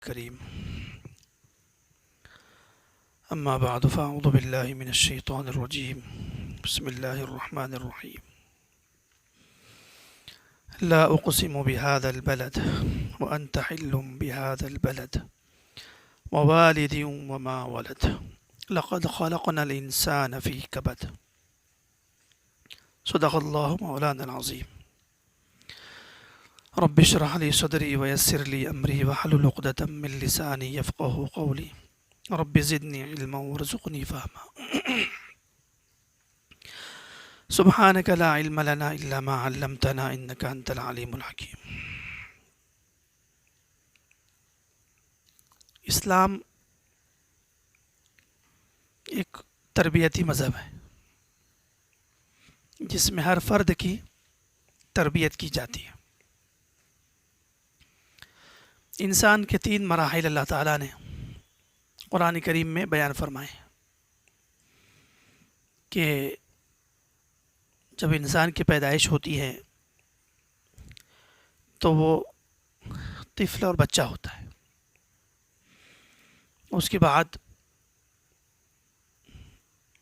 كريم. أما بعد فأعوذ بالله من الشيطان الرجيم. بسم الله الرحمن الرحيم. لا أقسم بهذا البلد وأنت حل بهذا البلد ووالد وما ولد لقد خلقنا الإنسان في كبد. صدق الله مولانا العظيم. رب اشرح لي صدري ويسر لي أمري واحلل عقدة من لساني يفقهوا قولي. رب زدني علما وارزقني فهما. سبحانك لا علم لنا إلا ما علمتنا إنك أنت العليم الحكيم. اسلام ایک تربیتی مذہب ہے جس میں ہر فرد کی تربیت کی جاتی ہے. انسان کے 3 مراحل اللہ تعالیٰ نے قرآن کریم میں بیان فرمائے کہ جب انسان کی پیدائش ہوتی ہے تو وہ طفل اور بچہ ہوتا ہے. اس کے بعد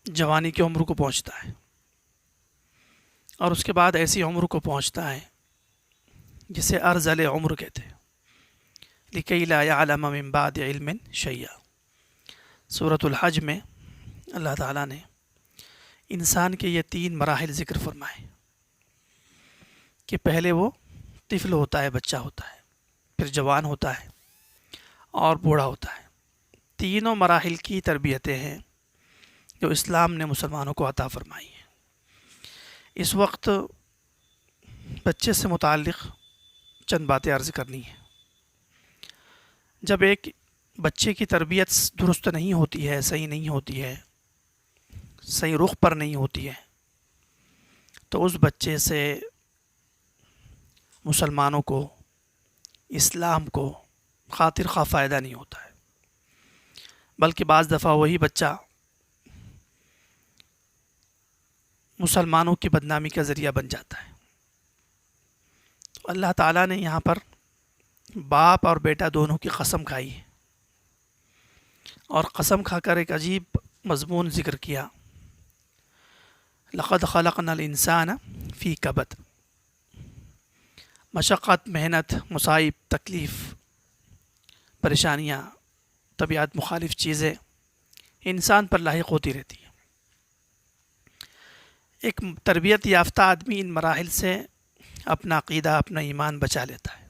جوانی کی عمر کو پہنچتا ہے اور اس کے بعد ایسی عمر کو پہنچتا ہے جسے ارذل عمر کہتے ہیں. لکی لا یعلم من بعد علم شیئا. سورۃ الحج میں اللہ تعالیٰ نے انسان کے یہ 3 مراحل ذکر فرمائے کہ پہلے وہ طفل ہوتا ہے، بچہ ہوتا ہے، پھر جوان ہوتا ہے اور بوڑھا ہوتا ہے. تینوں مراحل کی تربیتیں ہیں جو اسلام نے مسلمانوں کو عطا فرمائی ہیں. اس وقت بچے سے متعلق چند باتیں عرض کرنی ہیں. جب ایک بچے کی تربیت درست نہیں ہوتی ہے، صحیح نہیں ہوتی ہے، صحیح رخ پر نہیں ہوتی ہے، تو اس بچے سے مسلمانوں کو، اسلام کو خاطر خواہ فائدہ نہیں ہوتا ہے، بلکہ بعض دفعہ وہی بچہ مسلمانوں کی بدنامی کا ذریعہ بن جاتا ہے. تو اللہ تعالیٰ نے یہاں پر باپ اور بیٹا دونوں کی قسم کھائی ہے اور قسم کھا کر ایک عجیب مضمون ذکر کیا. لقد خلقنا الانسان فی کبد. مشقت، محنت، مصائب، تکلیف، پریشانیاں، طبیعت مخالف چیزیں انسان پر لاحق ہوتی رہتی ہیں. ایک تربیت یافتہ آدمی ان مراحل سے اپنا عقیدہ، اپنا ایمان بچا لیتا ہے.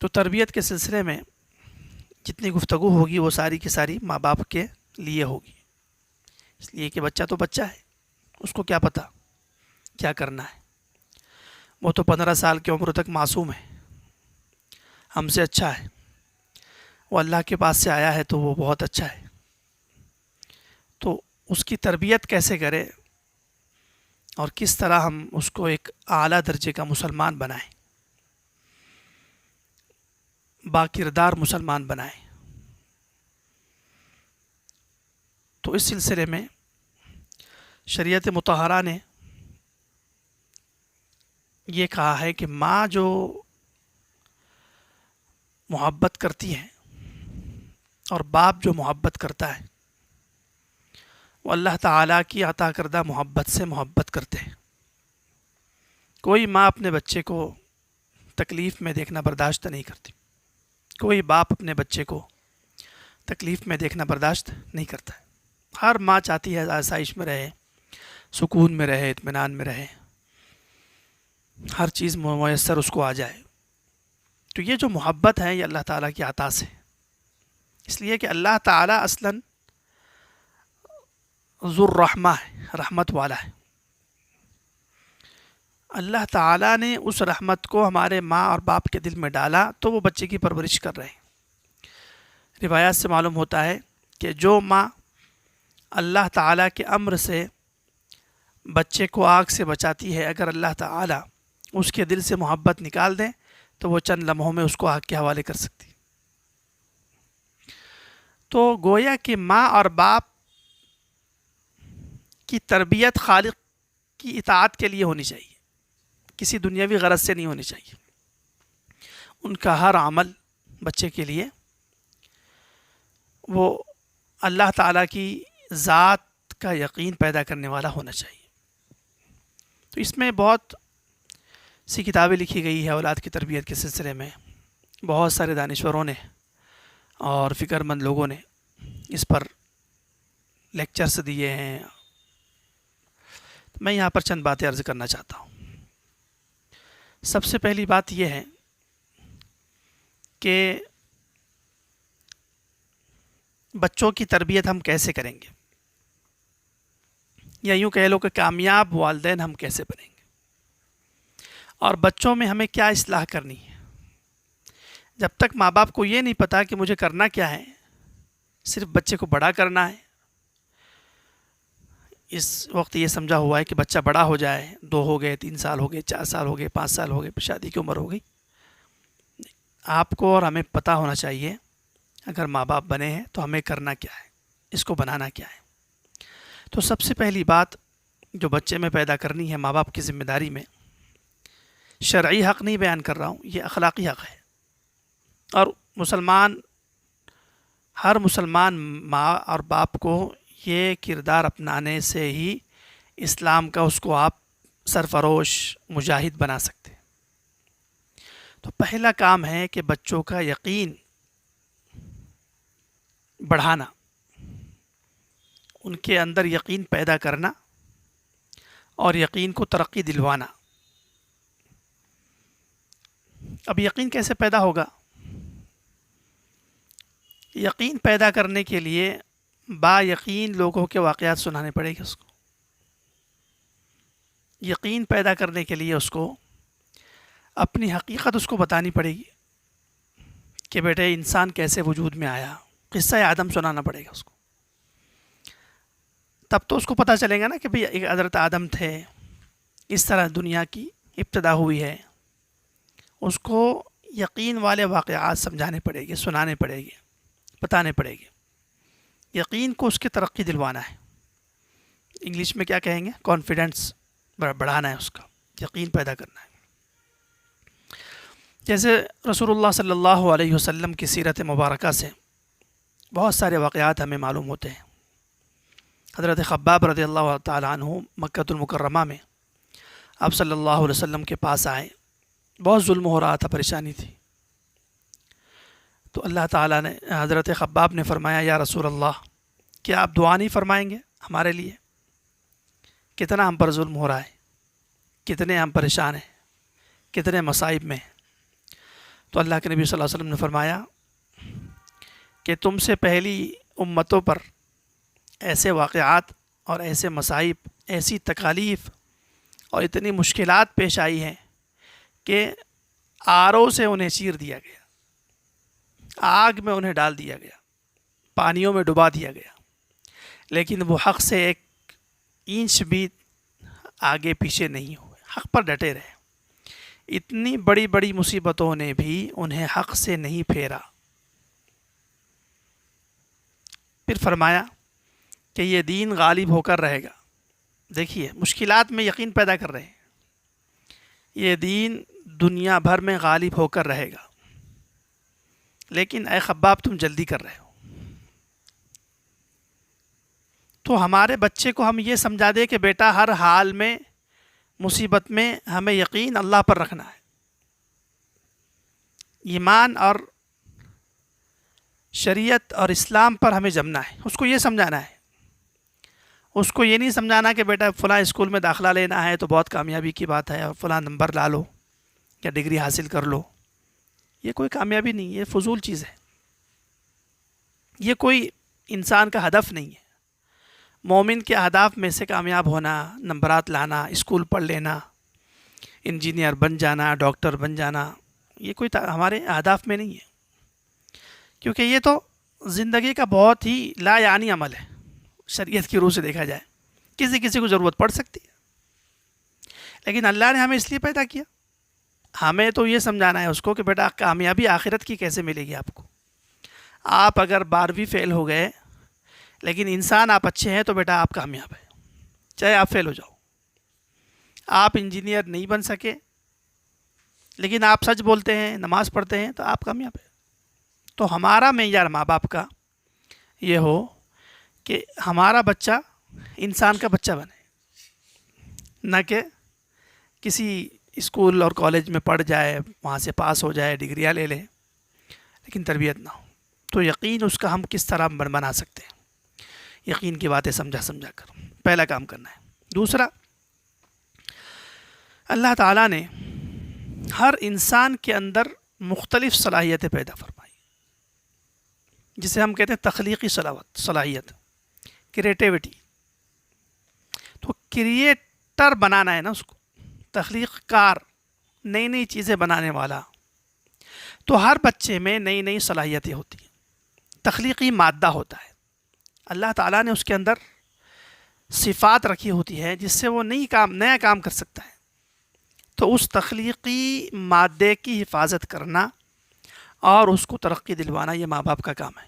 تو تربیت کے سلسلے میں جتنی گفتگو ہوگی وہ ساری کی ساری ماں باپ کے لیے ہوگی، اس لیے کہ بچہ تو بچہ ہے، اس کو کیا پتہ کیا کرنا ہے. وہ تو 15 سال کی عمر تک معصوم ہے، ہم سے اچھا ہے. وہ اللہ کے پاس سے آیا ہے تو وہ بہت اچھا ہے. تو اس کی تربیت کیسے کرے اور کس طرح ہم اس کو ایک اعلیٰ درجے کا مسلمان بنائیں، با کردار مسلمان بنائیں. تو اس سلسلے میں شریعت مطہرہ نے یہ کہا ہے کہ ماں جو محبت کرتی ہے اور باپ جو محبت کرتا ہے وہ اللہ تعالیٰ کی عطا کردہ محبت سے محبت کرتے ہیں. کوئی ماں اپنے بچے کو تکلیف میں دیکھنا برداشت نہیں کرتی، کوئی باپ اپنے بچے کو تکلیف میں دیکھنا برداشت نہیں کرتا ہے. ہر ماں چاہتی ہے آسائش میں رہے، سکون میں رہے، اطمینان میں رہے، ہر چیز میسر اس کو آ جائے. تو یہ جو محبت ہے یہ اللہ تعالیٰ کی عطا سے، اس لیے کہ اللہ تعالیٰ اصلاً ذو الرحمہ ہے، رحمت والا ہے. اللہ تعالیٰ نے اس رحمت کو ہمارے ماں اور باپ کے دل میں ڈالا تو وہ بچے کی پرورش کر رہے ہیں. روایات سے معلوم ہوتا ہے کہ جو ماں اللہ تعالیٰ کے امر سے بچے کو آگ سے بچاتی ہے، اگر اللہ تعالیٰ اس کے دل سے محبت نکال دیں تو وہ چند لمحوں میں اس کو آگ کے حوالے کر سکتی. تو گویا کہ ماں اور باپ کی تربیت خالق کی اطاعت کے لیے ہونی چاہیے، کسی دنیاوی غرض سے نہیں ہونی چاہیے. ان کا ہر عمل بچے کے لیے وہ اللہ تعالیٰ کی ذات کا یقین پیدا کرنے والا ہونا چاہیے. تو اس میں بہت سی کتابیں لکھی گئی ہے اولاد کی تربیت کے سلسلے میں. بہت سارے دانشوروں نے اور فکر مند لوگوں نے اس پر لیکچرز دیے ہیں. میں یہاں پر چند باتیں عرض کرنا چاہتا ہوں. سب سے پہلی بات یہ ہے کہ بچوں کی تربیت ہم کیسے کریں گے، یا یوں کہہ لو کہ کامیاب والدین ہم کیسے بنیں گے، اور بچوں میں ہمیں کیا اصلاح کرنی ہے. جب تک ماں باپ کو یہ نہیں پتا کہ مجھے کرنا کیا ہے، صرف بچے کو بڑا کرنا ہے. اس وقت یہ سمجھا ہوا ہے کہ بچہ بڑا ہو جائے، 2 ہو گئے، 3 سال ہو گئے، 4 سال ہو گئے، 5 سال ہو گئے، پھر شادی کی عمر ہو گئی. آپ کو اور ہمیں پتہ ہونا چاہیے اگر ماں باپ بنے ہیں تو ہمیں کرنا کیا ہے، اس کو بنانا کیا ہے. تو سب سے پہلی بات جو بچے میں پیدا کرنی ہے ماں باپ کی ذمہ داری میں، شرعی حق نہیں بیان کر رہا ہوں، یہ اخلاقی حق ہے. اور ہر مسلمان ماں اور باپ کو یہ کردار اپنانے سے ہی اسلام کا اس کو آپ سرفروش مجاہد بنا سکتے. تو پہلا کام ہے کہ بچوں کا یقین بڑھانا، ان کے اندر یقین پیدا کرنا اور یقین کو ترقی دلوانا. اب یقین کیسے پیدا ہوگا؟ یقین پیدا کرنے کے لیے با یقین لوگوں کے واقعات سنانے پڑے گے اس کو. یقین پیدا کرنے کے لیے اس کو اپنی حقیقت اس کو بتانی پڑے گی کہ بیٹے انسان کیسے وجود میں آیا. قصہ آدم سنانا پڑے گا اس کو. تب تو اس کو پتہ چلے گا نا کہ بھئی ایک حضرت آدم تھے، اس طرح دنیا کی ابتدا ہوئی ہے. اس کو یقین والے واقعات سمجھانے پڑے گے، سنانے پڑے گے، بتانے پڑے گے. یقین کو اس کی ترقی دلوانا ہے. انگلش میں کیا کہیں گے؟ کانفیڈنس بڑھانا ہے، اس کا یقین پیدا کرنا ہے. جیسے رسول اللہ صلی اللہ علیہ وسلم کی سیرت مبارکہ سے بہت سارے واقعات ہمیں معلوم ہوتے ہیں. حضرت خباب رضی اللہ تعالیٰ عنہ مکہ المکرمہ میں آپ صلی اللہ علیہ وسلم کے پاس آئے. بہت ظلم ہو رہا تھا، پریشانی تھی. تو اللہ تعالیٰ نے حضرت خباب نے فرمایا، یا رسول اللہ، کیا آپ دعا نہیں فرمائیں گے ہمارے لیے؟ کتنا ہم پر ظلم ہو رہا ہے، کتنے ہم پریشان ہیں، کتنے مصائب میں ہیں. تو اللہ کے نبی صلی اللہ علیہ وسلم نے فرمایا کہ تم سے پہلی امتوں پر ایسے واقعات اور ایسے مصائب، ایسی تکالیف اور اتنی مشکلات پیش آئی ہیں کہ آروں سے انہیں چیر دیا گیا، آگ میں انہیں ڈال دیا گیا، پانیوں میں ڈبا دیا گیا، لیکن وہ حق سے ایک انچ بھی آگے پیچھے نہیں ہوئے، حق پر ڈٹے رہے. اتنی بڑی بڑی مصیبتوں نے بھی انہیں حق سے نہیں پھیرا. پھر فرمایا کہ یہ دین غالب ہو کر رہے گا. دیکھیے، مشکلات میں یقین پیدا کر رہے ہیں. یہ دین دنیا بھر میں غالب ہو کر رہے گا، لیکن اے خباب تم جلدی کر رہے ہو. تو ہمارے بچے کو ہم یہ سمجھا دیں کہ بیٹا ہر حال میں، مصیبت میں ہمیں یقین اللہ پر رکھنا ہے. ایمان اور شریعت اور اسلام پر ہمیں جمنا ہے. اس کو یہ سمجھانا ہے. اس کو یہ نہیں سمجھانا کہ بیٹا فلاں اسکول میں داخلہ لینا ہے تو بہت کامیابی کی بات ہے، اور فلاں نمبر لا لو یا ڈگری حاصل کر لو. یہ کوئی کامیابی نہیں، یہ فضول چیز ہے. یہ کوئی انسان کا ہدف نہیں ہے. مومن کے اہداف میں سے کامیاب ہونا، نمبرات لانا، اسکول پڑھ لینا، انجینئر بن جانا، ڈاکٹر بن جانا، یہ کوئی ہمارے اہداف میں نہیں ہے. کیونکہ یہ تو زندگی کا بہت ہی لا یعنی عمل ہے. شریعت کی روح سے دیکھا جائے کسی کسی کو ضرورت پڑ سکتی ہے، لیکن اللہ نے ہمیں اس لیے پیدا کیا. ہمیں تو یہ سمجھانا ہے اس کو کہ بیٹا کامیابی آخرت کی کیسے ملے گی آپ کو. آپ اگر 12ویں فیل ہو گئے لیکن انسان آپ اچھے ہیں تو بیٹا آپ کامیاب ہیں، چاہے آپ فیل ہو جاؤ. آپ انجینئر نہیں بن سکے، لیکن آپ سچ بولتے ہیں، نماز پڑھتے ہیں، تو آپ کامیاب ہیں۔ تو ہمارا معیار ماں باپ کا یہ ہو کہ ہمارا بچہ انسان کا بچہ بنے، نہ کہ کسی اسکول اور کالج میں پڑھ جائے، وہاں سے پاس ہو جائے، ڈگریاں لے لے، لیکن تربیت نہ ہو۔ تو یقین اس کا ہم کس طرح بنا سکتے ہیں؟ یقین کی باتیں سمجھا کر پہلا کام کرنا ہے۔ دوسرا، اللہ تعالیٰ نے ہر انسان کے اندر مختلف صلاحیتیں پیدا فرمائی، جسے ہم کہتے ہیں تخلیقی صلاحیت، کریٹیوٹی۔ تو کریٹر بنانا ہے نا اس کو، تخلیق کار، نئی نئی چیزیں بنانے والا۔ تو ہر بچے میں نئی نئی صلاحیتیں ہوتی ہیں، تخلیقی مادہ ہوتا ہے۔ اللہ تعالیٰ نے اس کے اندر صفات رکھی ہوتی ہے جس سے وہ نیا کام کر سکتا ہے۔ تو اس تخلیقی مادے کی حفاظت کرنا اور اس کو ترقی دلوانا یہ ماں باپ کا کام ہے،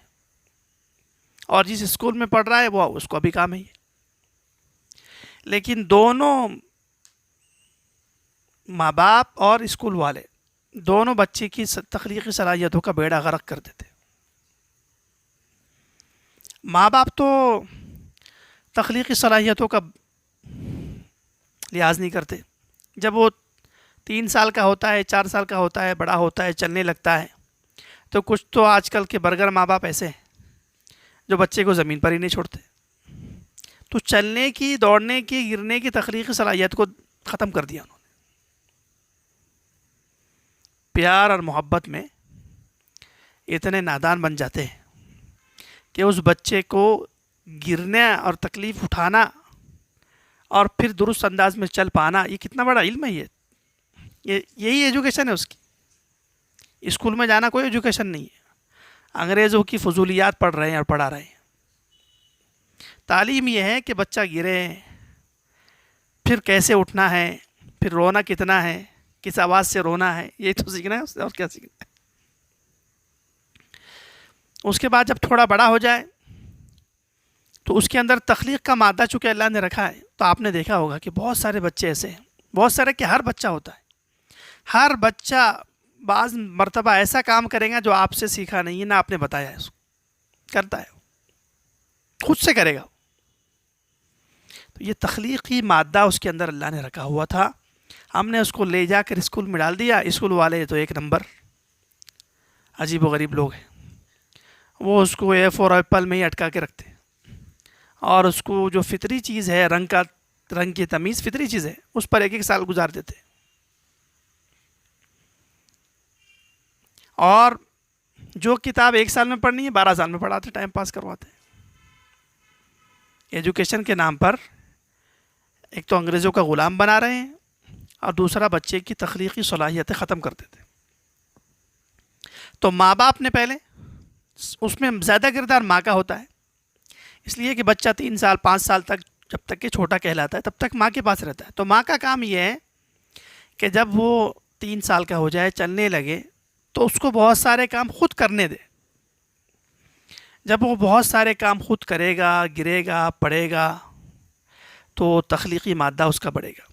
اور جس اسکول میں پڑھ رہا ہے وہ اس کو بھی کام ہے یہ۔ لیکن دونوں ماں باپ اور اسکول والے دونوں بچے کی تخلیقی صلاحیتوں کا بیڑا غرق کر دیتے۔ ماں باپ تو تخلیقی صلاحیتوں کا لحاظ نہیں کرتے۔ جب وہ 3 سال کا ہوتا ہے، 4 سال کا ہوتا ہے، بڑا ہوتا ہے، چلنے لگتا ہے، تو کچھ تو آج کل کے برگر ماں باپ ایسے ہیں جو بچے کو زمین پر ہی نہیں چھوڑتے۔ تو چلنے کی، دوڑنے کی، گرنے کی تخلیقی صلاحیت کو ختم کر دیا انہوں نے۔ پیار اور محبت میں اتنے نادان بن جاتے ہیں کہ اس بچے کو گرنا اور تکلیف اٹھانا اور پھر درست انداز میں چل پانا، یہ کتنا بڑا علم ہے۔ یہی ایجوکیشن ہے اس کی۔ اسکول میں جانا کوئی ایجوکیشن نہیں ہے، انگریزوں کی فضولیات پڑھ رہے ہیں اور پڑھا رہے ہیں۔ تعلیم یہ ہے کہ بچہ گرے، پھر کیسے اٹھنا ہے، پھر رونا کتنا ہے، کس آواز سے رونا ہے، یہ تو سیکھنا ہے، اس سے اور کیا سیکھنا ہے۔ اس کے بعد جب تھوڑا بڑا ہو جائے تو اس کے اندر تخلیق کا مادہ چونکہ اللہ نے رکھا ہے، تو آپ نے دیکھا ہوگا کہ بہت سارے بچے ایسے ہیں، بہت سارے کہ ہر بچہ ہوتا ہے، ہر بچہ بعض مرتبہ ایسا کام کرے گا جو آپ سے سیکھا نہیں ہے، نہ آپ نے بتایا ہے، اس کو کرتا ہے، خود سے کرے گا۔ تو یہ تخلیقی مادہ اس کے اندر اللہ نے رکھا ہوا تھا، ہم نے اس کو لے جا کر اسکول میں ڈال دیا۔ اسکول والے تو ایک نمبر عجیب و غریب لوگ ہیں، وہ اس کو اے فور ایپل میں ہی اٹکا کے رکھتے ہیں، اور اس کو جو فطری چیز ہے، رنگ کی تمیز فطری چیز ہے، اس پر 1 سال گزار دیتے ہیں، اور جو کتاب 1 سال میں پڑھنی ہے 12 سال میں پڑھاتے، ٹائم پاس کرواتے ہیں۔ ایجوکیشن کے نام پر ایک تو انگریزوں کا غلام بنا رہے ہیں، اور دوسرا بچے کی تخلیقی صلاحیتیں ختم کر دیتے ہیں۔ تو ماں باپ نے پہلے، اس میں زیادہ کردار ماں کا ہوتا ہے، اس لیے کہ بچہ 3 سال 5 سال تک، جب تک کہ چھوٹا کہلاتا ہے، تب تک ماں کے پاس رہتا ہے۔ تو ماں کا کام یہ ہے کہ جب وہ 3 سال کا ہو جائے، چلنے لگے، تو اس کو بہت سارے کام خود کرنے دے۔ جب وہ بہت سارے کام خود کرے گا، گرے گا، پڑھے گا، تو تخلیقی مادہ اس کا بڑھے گا،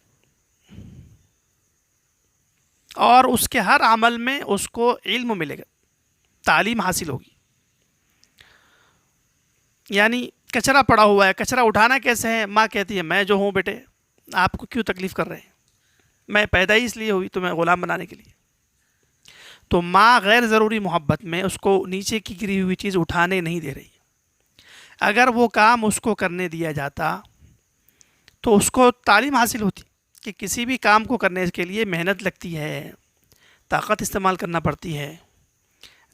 اور اس کے ہر عمل میں اس کو علم ملے گا، تعلیم حاصل ہوگی۔ یعنی کچرا پڑا ہوا ہے، کچرا اٹھانا کیسے ہے؟ ماں کہتی ہے میں جو ہوں بیٹے، آپ کو کیوں تکلیف کر رہے ہیں، میں پیدا ہی اس لیے ہوئی تمہیں غلام بنانے کے لیے۔ تو ماں غیر ضروری محبت میں اس کو نیچے کی گری ہوئی چیز اٹھانے نہیں دے رہی۔ اگر وہ کام اس کو کرنے دیا جاتا تو اس کو تعلیم حاصل ہوتی کہ کسی بھی کام کو کرنے کے لیے محنت لگتی ہے، طاقت استعمال کرنا پڑتی ہے،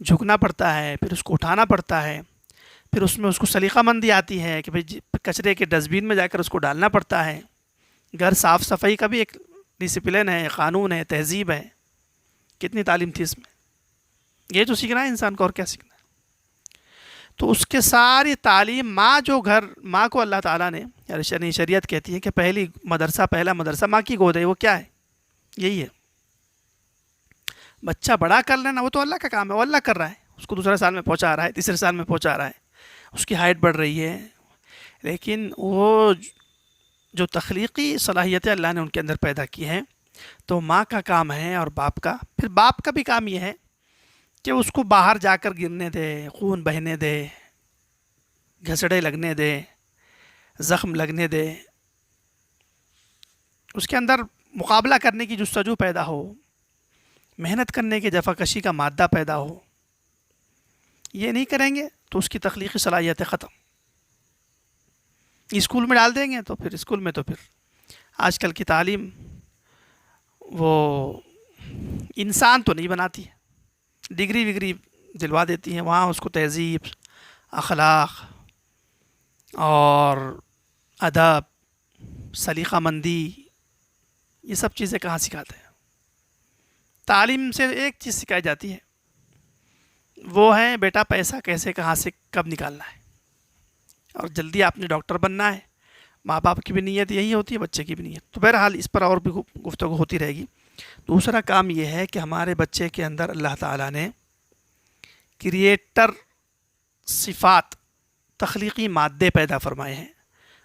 جھکنا پڑتا ہے، پھر اس کو اٹھانا پڑتا ہے، پھر اس میں اس کو سلیقہ مندی آتی ہے کہ بھئی کچرے کے ڈسٹ بین میں جا کر اس کو ڈالنا پڑتا ہے۔ گھر صاف صفائی کا بھی ایک ڈسپلن ہے، قانون ہے، تہذیب ہے، کتنی تعلیم تھی اس میں۔ یہ تو سیکھنا ہے انسان کو، اور کیا سیکھنا ہے؟ تو اس کے ساری تعلیم ماں کو اللہ تعالیٰ نے، یعنی شریعت کہتی ہے کہ پہلا مدرسہ ماں کی گود ہے۔ وہ کیا ہے؟ یہی ہے۔ بچہ بڑا کر لینا وہ تو اللہ کا کام ہے، وہ اللہ کر رہا ہے، اس کو 2 سال میں پہنچا رہا ہے، 3 سال میں پہنچا رہا ہے، اس کی ہائٹ بڑھ رہی ہے، لیکن وہ جو تخلیقی صلاحیتیں اللہ نے ان کے اندر پیدا کی ہیں، تو ماں کا کام ہے اور باپ کا، پھر باپ کا بھی کام یہ ہے کہ اس کو باہر جا کر گرنے دے، خون بہنے دے، گھسڑے لگنے دے، زخم لگنے دے، اس کے اندر مقابلہ کرنے کی جستجو پیدا ہو، محنت کرنے کی جفاکشی کا مادہ پیدا ہو. یہ نہیں کریں گے تو اس کی تخلیقی صلاحیتیں ختم. اسکول میں ڈال دیں گے تو پھر اسکول میں تو پھر آج کل کی تعلیم وہ انسان تو نہیں بناتی ہے، ڈگری وگری دلوا دیتی ہیں. وہاں اس کو تہذیب، اخلاق اور ادب، سلیقہ مندی، یہ سب چیزیں کہاں سکھاتے ہیں؟ تعلیم سے ایک چیز سکھائی جاتی ہے، وہ ہے بیٹا پیسہ کیسے کہاں سے کب نکالنا ہے، اور جلدی آپ نے ڈاکٹر بننا ہے. ماں باپ کی بھی نیت یہی ہوتی ہے، بچے کی بھی نیت. تو بہرحال اس پر اور بھی گفتگو ہوتی رہے گی. دوسرا کام یہ ہے کہ ہمارے بچے کے اندر اللہ تعالیٰ نے کریٹر صفات، تخلیقی مادے پیدا فرمائے ہیں.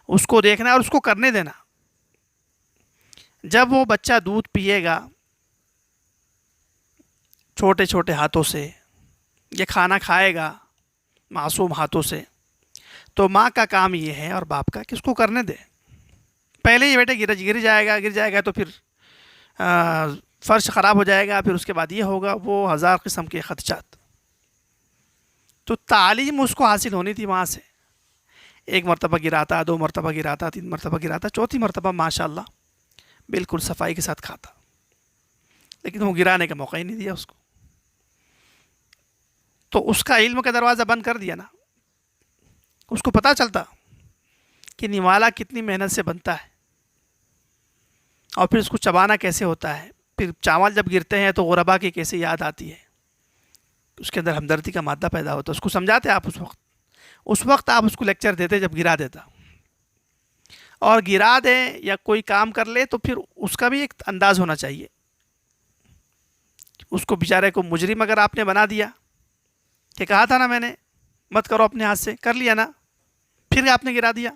اس کو دیکھنا اور اس کو کرنے دینا. جب وہ بچہ دودھ پیے گا چھوٹے چھوٹے ہاتھوں سے، یہ کھانا کھائے گا معصوم ہاتھوں سے، تو ماں کا کام یہ ہے اور باپ کا کہ اس کو کرنے دے. پہلے ہی بیٹے گر جائے گا تو پھر فرش خراب ہو جائے گا، پھر اس کے بعد یہ ہوگا، وہ ہزار قسم کے خدشات. تو تعلیم اس کو حاصل ہونی تھی وہاں سے. ایک مرتبہ گراتا، دو مرتبہ گراتا، تین مرتبہ گراتا، چوتھی مرتبہ ماشاءاللہ بالکل صفائی کے ساتھ کھاتا. لیکن وہ گرانے کا موقع ہی نہیں دیا اس کو. تو اس کا علم کا دروازہ بند کر دیا نا. اس کو پتہ چلتا کہ نوالا کتنی محنت سے بنتا ہے، اور پھر اس کو چبانا کیسے ہوتا ہے. پھر چاول جب گرتے ہیں تو غربا کی کیسے یاد آتی ہے، اس کے اندر ہمدردی کا مادہ پیدا ہوتا ہے. اس کو سمجھاتے آپ اس وقت آپ اس کو لیکچر دیتے جب گرا دیتا. اور گرا دے یا کوئی کام کر لے تو پھر اس کا بھی ایک انداز ہونا چاہیے. اس کو بیچارے کو مجرم اگر آپ نے بنا دیا کہ کہا تھا نا میں نے مت کرو اپنے ہاتھ سے، کر لیا نا، پھر آپ نے گرا دیا،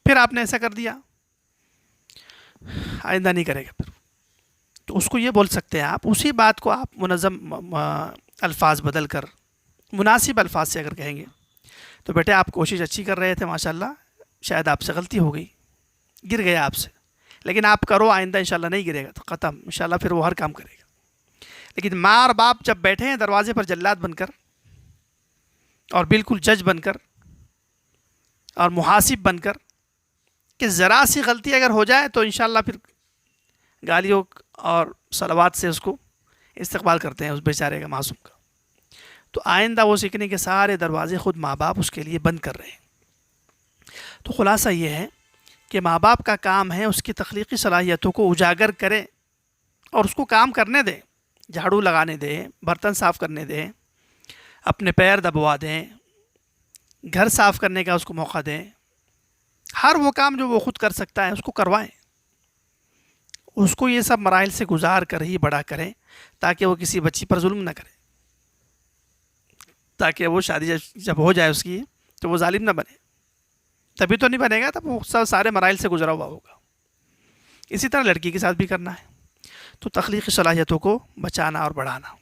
پھر آپ نے ایسا کر دیا، آئندہ نہیں کرے گا پھر. تو اس کو یہ بول سکتے ہیں آپ، اسی بات کو آپ منظم الفاظ بدل کر مناسب الفاظ سے اگر کہیں گے تو بیٹے آپ کوشش اچھی کر رہے تھے ماشاءاللہ، شاید آپ سے غلطی ہو گئی، گر گیا آپ سے، لیکن آپ کرو آئندہ انشاءاللہ نہیں گرے گا، تو ختم انشاءاللہ پھر وہ ہر کام کرے گا. لیکن ماں اور باپ جب بیٹھے ہیں دروازے پر جلاد بن کر اور بالکل جج بن کر اور محاسب بن کر کہ ذرا سی غلطی اگر ہو جائے تو انشاءاللہ پھر گالیوں اور صلوات سے اس کو استقبال کرتے ہیں اس بیچارے کا، معصوم کا. تو آئندہ وہ سیکھنے کے سارے دروازے خود ماں باپ اس کے لیے بند کر رہے ہیں. تو خلاصہ یہ ہے کہ ماں باپ کا کام ہے اس کی تخلیقی صلاحیتوں کو اجاگر کریں اور اس کو کام کرنے دیں. جھاڑو لگانے دیں، برتن صاف کرنے دیں، اپنے پیر دبوا دیں، گھر صاف کرنے کا اس کو موقع دیں. ہر وہ کام جو وہ خود کر سکتا ہے اس کو کروائیں. اس کو یہ سب مراحل سے گزار کر ہی بڑا کریں تاکہ وہ کسی بچی پر ظلم نہ کرے، تاکہ وہ شادی جب ہو جائے اس کی تو وہ ظالم نہ بنے. تبھی تو نہیں بنے گا، تب وہ سارے مراحل سے گزرا ہوا ہوگا. اسی طرح لڑکی کے ساتھ بھی کرنا ہے. تو تخلیقی صلاحیتوں کو بچانا اور بڑھانا.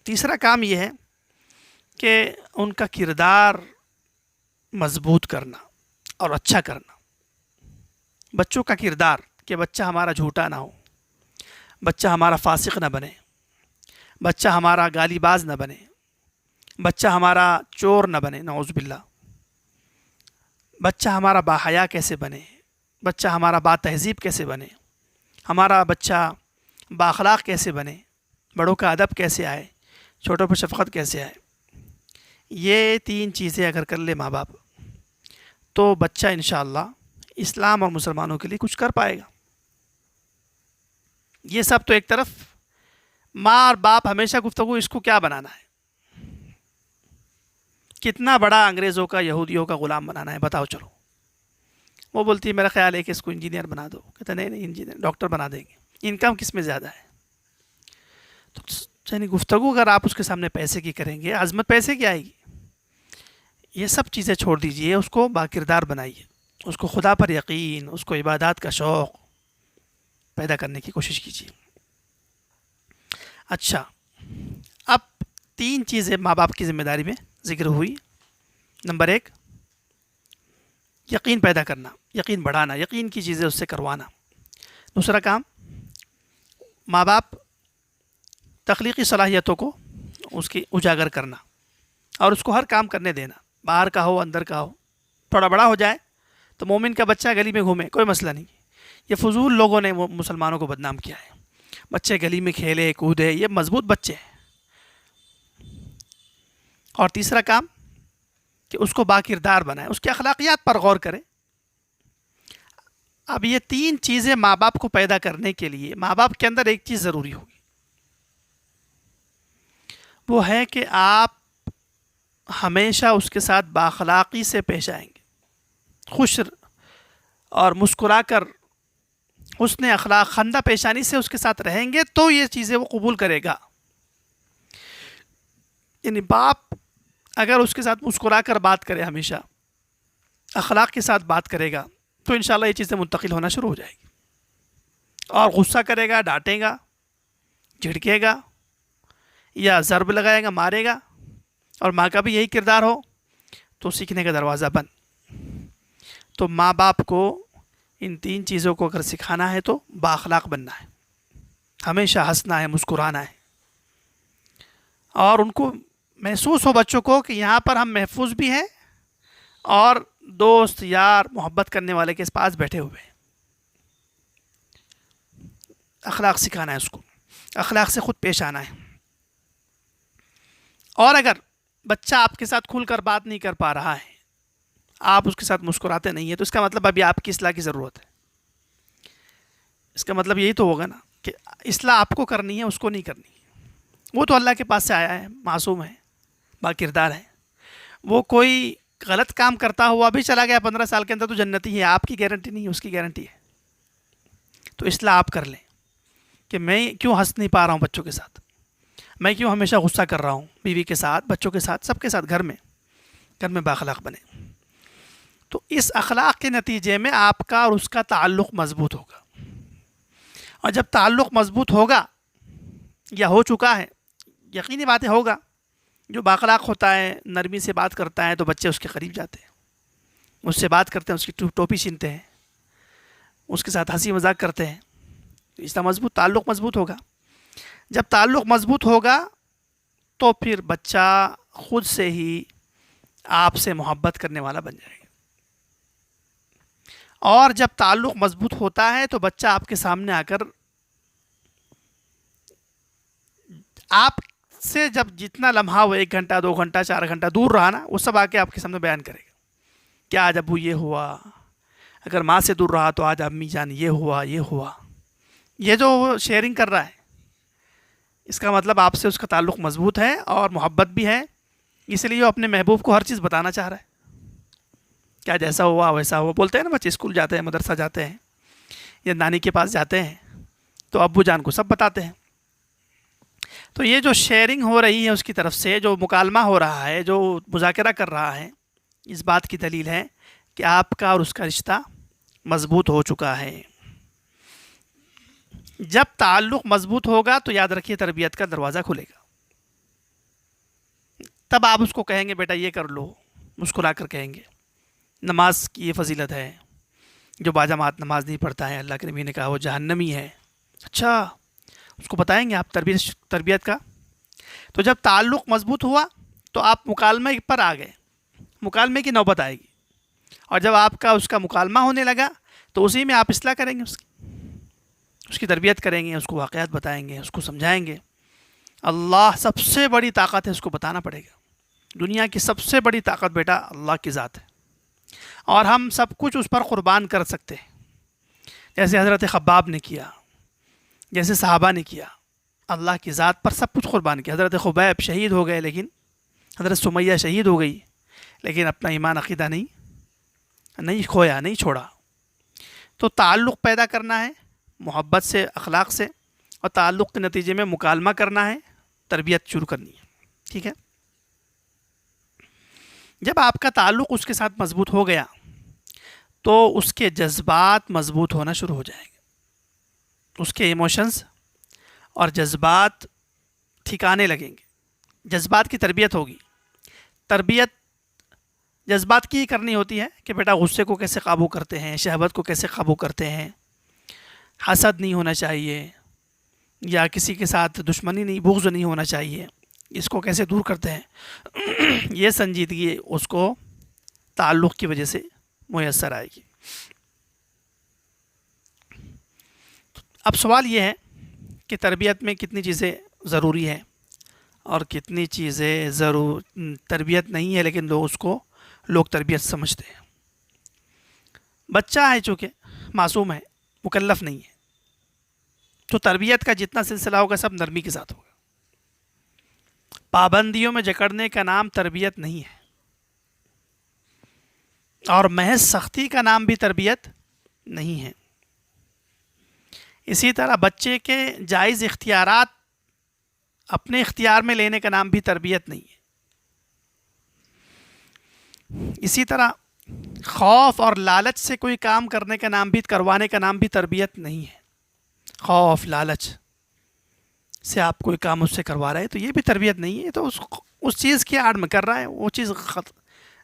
تیسرا کام یہ ہے کہ ان کا کردار مضبوط کرنا اور اچھا کرنا. بچوں کا کردار کہ بچہ ہمارا جھوٹا نہ ہو، بچہ ہمارا فاسق نہ بنے، بچہ ہمارا گالی باز نہ بنے، بچہ ہمارا چور نہ بنے نعوذ باللہ، بچہ ہمارا باحیا کیسے بنے، بچہ ہمارا با تہذیب کیسے بنے، ہمارا بچہ بااخلاق کیسے بنے، بڑوں کا ادب کیسے آئے، چھوٹوں پر شفقت کیسے آئے. یہ تین چیزیں اگر کر لے ماں باپ تو بچہ انشاءاللہ اسلام اور مسلمانوں کے لیے کچھ کر پائے گا. یہ سب تو ایک طرف. ماں اور باپ ہمیشہ گفتگو اس کو کیا بنانا ہے، کتنا بڑا انگریزوں کا یہودیوں کا غلام بنانا ہے بتاؤ. چلو وہ بولتی ہے میرا خیال ہے کہ اس کو انجینئر بنا دو، کہتا نہیں انجینئر ڈاکٹر بنا دیں گے. انکم کس میں زیادہ ہے؟ تو یعنی گفتگو اگر آپ اس کے سامنے پیسے کی کریں گے، عظمت پیسے کی آئے گی. یہ سب چیزیں چھوڑ دیجئے، اس کو باکردار بنائیے، اس کو خدا پر یقین، اس کو عبادات کا شوق، پیدا کرنے کی کوشش کیجیے۔ اچھا، اب 3 چیزیں ماں باپ کی ذمہ داری میں ذکر ہوئی۔ نمبر 1، یقین پیدا کرنا، یقین بڑھانا، یقین کی چیزیں اس سے کروانا۔ دوسرا کام، ماں باپ تخلیقی صلاحیتوں کو اس کی اجاگر کرنا اور اس کو ہر کام کرنے دینا، باہر کا ہو اندر کا ہو۔ تھوڑا بڑا ہو جائے تو مومن کا بچہ گلی میں گھومے، کوئی مسئلہ نہیں۔ یہ فضول لوگوں نے مسلمانوں کو بدنام کیا ہے، بچے گلی میں کھیلے کودے، یہ مضبوط بچے ہیں۔ اور تیسرا کام کہ اس کو باکردار بنائے، اس کے اخلاقیات پر غور کرے۔ اب یہ 3 چیزیں ماں باپ کو پیدا کرنے کے لیے ماں باپ کے اندر ایک چیز ضروری ہوگی، وہ ہے کہ آپ ہمیشہ اس کے ساتھ بااخلاقی سے پیش آئیں گے، خوش اور مسکرا کر حسن اخلاق خندہ پیشانی سے اس کے ساتھ رہیں گے تو یہ چیزیں وہ قبول کرے گا۔ یعنی باپ اگر اس کے ساتھ مسکرا کر بات کرے، ہمیشہ اخلاق کے ساتھ بات کرے گا، تو انشاءاللہ یہ چیزیں منتقل ہونا شروع ہو جائے گی۔ اور غصہ کرے گا، ڈانٹے گا، جھڑکے گا یا ضرب لگائے گا، مارے گا، اور ماں کا بھی یہی کردار ہو تو سیکھنے کا دروازہ بند۔ تو ماں باپ کو ان 3 چیزوں کو اگر سکھانا ہے تو بااخلاق بننا ہے، ہمیشہ ہنسنا ہے، مسکرانا ہے، اور ان کو محسوس ہو بچوں کو کہ یہاں پر ہم محفوظ بھی ہیں اور دوست یار محبت کرنے والے کے پاس بیٹھے ہوئے ہیں۔ اخلاق سکھانا ہے اس کو، اخلاق سے خود پیش آنا ہے۔ اور اگر بچہ آپ کے ساتھ کھل کر بات نہیں کر پا رہا ہے، آپ اس کے ساتھ مسکراتے نہیں ہیں، تو اس کا مطلب ابھی آپ کی اصلاح کی ضرورت ہے۔ اس کا مطلب یہی تو ہوگا نا کہ اصلاح آپ کو کرنی ہے، اس کو نہیں کرنی ہے۔ وہ تو اللہ کے پاس سے آیا ہے، معصوم ہے، باکردار ہے، وہ کوئی غلط کام کرتا ہوا بھی چلا گیا 15 سال کے اندر تو جنتی ہے، آپ کی گارنٹی نہیں ہے، اس کی گارنٹی ہے۔ تو اصلاح آپ کر لیں کہ میں کیوں ہنس نہیں پا رہا ہوں بچوں کے ساتھ، میں کیوں ہمیشہ غصہ کر رہا ہوں بیوی کے ساتھ، بچوں کے ساتھ، سب کے ساتھ، گھر میں بااخلاق بنے۔ تو اس اخلاق کے نتیجے میں آپ کا اور اس کا تعلق مضبوط ہوگا، اور جب تعلق مضبوط ہوگا یا ہو چکا ہے، یقینی باتیں ہوگا، جو بااخلاق ہوتا ہے، نرمی سے بات کرتا ہے تو بچے اس کے قریب جاتے ہیں، اس سے بات کرتے ہیں، اس کی ٹوپی چھینتے ہیں، اس کے ساتھ ہنسی مذاق کرتے ہیں، تو اس کا تعلق مضبوط ہوگا۔ جب تعلق مضبوط ہوگا تو پھر بچہ خود سے ہی آپ سے محبت کرنے والا بن جائے گا، اور جب تعلق مضبوط ہوتا ہے تو بچہ آپ کے سامنے آ کر آپ سے جب جتنا لمحہ وہ 1 گھنٹہ 2 گھنٹہ 4 گھنٹہ دور رہا نا، وہ سب آ کے آپ کے سامنے بیان کرے گا کہ آج ابو یہ ہوا، اگر ماں سے دور رہا تو آج امی جان یہ ہوا یہ ہوا۔ یہ جو وہ شیئرنگ کر رہا ہے، اس کا مطلب آپ سے اس کا تعلق مضبوط ہے اور محبت بھی ہے، اس لیے وہ اپنے محبوب کو ہر چیز بتانا چاہ رہا ہے، کیا جیسا ہوا ویسا ہوا۔ بولتے ہیں نا بچے اسکول جاتے ہیں، مدرسہ جاتے ہیں یا نانی کے پاس جاتے ہیں تو ابو جان کو سب بتاتے ہیں۔ تو یہ جو شیئرنگ ہو رہی ہے اس کی طرف سے، جو مکالمہ ہو رہا ہے، جو مذاکرہ کر رہا ہے، اس بات کی دلیل ہے کہ آپ کا اور اس کا رشتہ مضبوط ہو چکا ہے۔ جب تعلق مضبوط ہوگا تو یاد رکھیے تربیت کا دروازہ کھلے گا۔ تب آپ اس کو کہیں گے بیٹا یہ کر لو، مسکرا کر کہیں گے۔ نماز کی یہ فضیلت ہے، جو باجماعت نماز نہیں پڑھتا ہے، اللہ کے نبی نے کہا وہ جہنمی ہے۔ اچھا، اس کو بتائیں گے آپ تربیت کا۔ تو جب تعلق مضبوط ہوا تو آپ مکالمے پر آ گئے، مکالمے کی نوبت آئے گی، اور جب آپ کا اس کا مکالمہ ہونے لگا تو اسی میں آپ اصلاح کریں گے، اس کی تربیت کریں گے، اس کو واقعات بتائیں گے، اس کو سمجھائیں گے۔ اللہ سب سے بڑی طاقت ہے، اس کو بتانا پڑے گا۔ دنیا کی سب سے بڑی طاقت بیٹا اللہ کی ذات ہے، اور ہم سب کچھ اس پر قربان کر سکتے ہیں، جیسے حضرت خباب نے کیا، جیسے صحابہ نے کیا، اللہ کی ذات پر سب کچھ قربان کیا۔ حضرت خبیب شہید ہو گئے، لیکن حضرت سمیہ شہید ہو گئی، لیکن اپنا ایمان عقیدہ نہیں کھویا، نہیں چھوڑا۔ تو تعلق پیدا کرنا ہے محبت سے، اخلاق سے، اور تعلق کے نتیجے میں مکالمہ کرنا ہے، تربیت شروع کرنی ہے، ٹھیک ہے۔ جب آپ کا تعلق اس کے ساتھ مضبوط ہو گیا تو اس کے جذبات مضبوط ہونا شروع ہو جائیں گے، اس کے ایموشنز اور جذبات ٹھکانے لگیں گے، جذبات کی تربیت ہوگی۔ تربیت جذبات کی ہی کرنی ہوتی ہے کہ بیٹا غصے کو کیسے قابو کرتے ہیں، شہوت کو کیسے قابو کرتے ہیں، حسد نہیں ہونا چاہیے، یا کسی کے ساتھ دشمنی نہیں، بغض نہیں ہونا چاہیے، اس کو کیسے دور کرتے ہیں۔ یہ سنجیدگی اس کو تعلق کی وجہ سے میسر آئے گی۔ اب سوال یہ ہے کہ تربیت میں کتنی چیزیں ضروری ہیں اور کتنی چیزیں تربیت نہیں ہے لیکن لوگ تربیت سمجھتے ہیں۔ بچہ ہے چونکہ معصوم ہے، مکلف نہیں ہے، تو تربیت کا جتنا سلسلہ ہوگا سب نرمی کے ساتھ ہوگا۔ پابندیوں میں جکڑنے کا نام تربیت نہیں ہے، اور محض سختی کا نام بھی تربیت نہیں ہے۔ اسی طرح بچے کے جائز اختیارات اپنے اختیار میں لینے کا نام بھی تربیت نہیں ہے۔ اسی طرح خوف اور لالچ سے کوئی کام کروانے کا نام بھی تربیت نہیں ہے۔ خوف لالچ سے آپ کوئی کام اس سے کروا رہے ہیں تو یہ بھی تربیت نہیں ہے، تو اس چیز کی آڑ میں کر رہا ہے، وہ چیز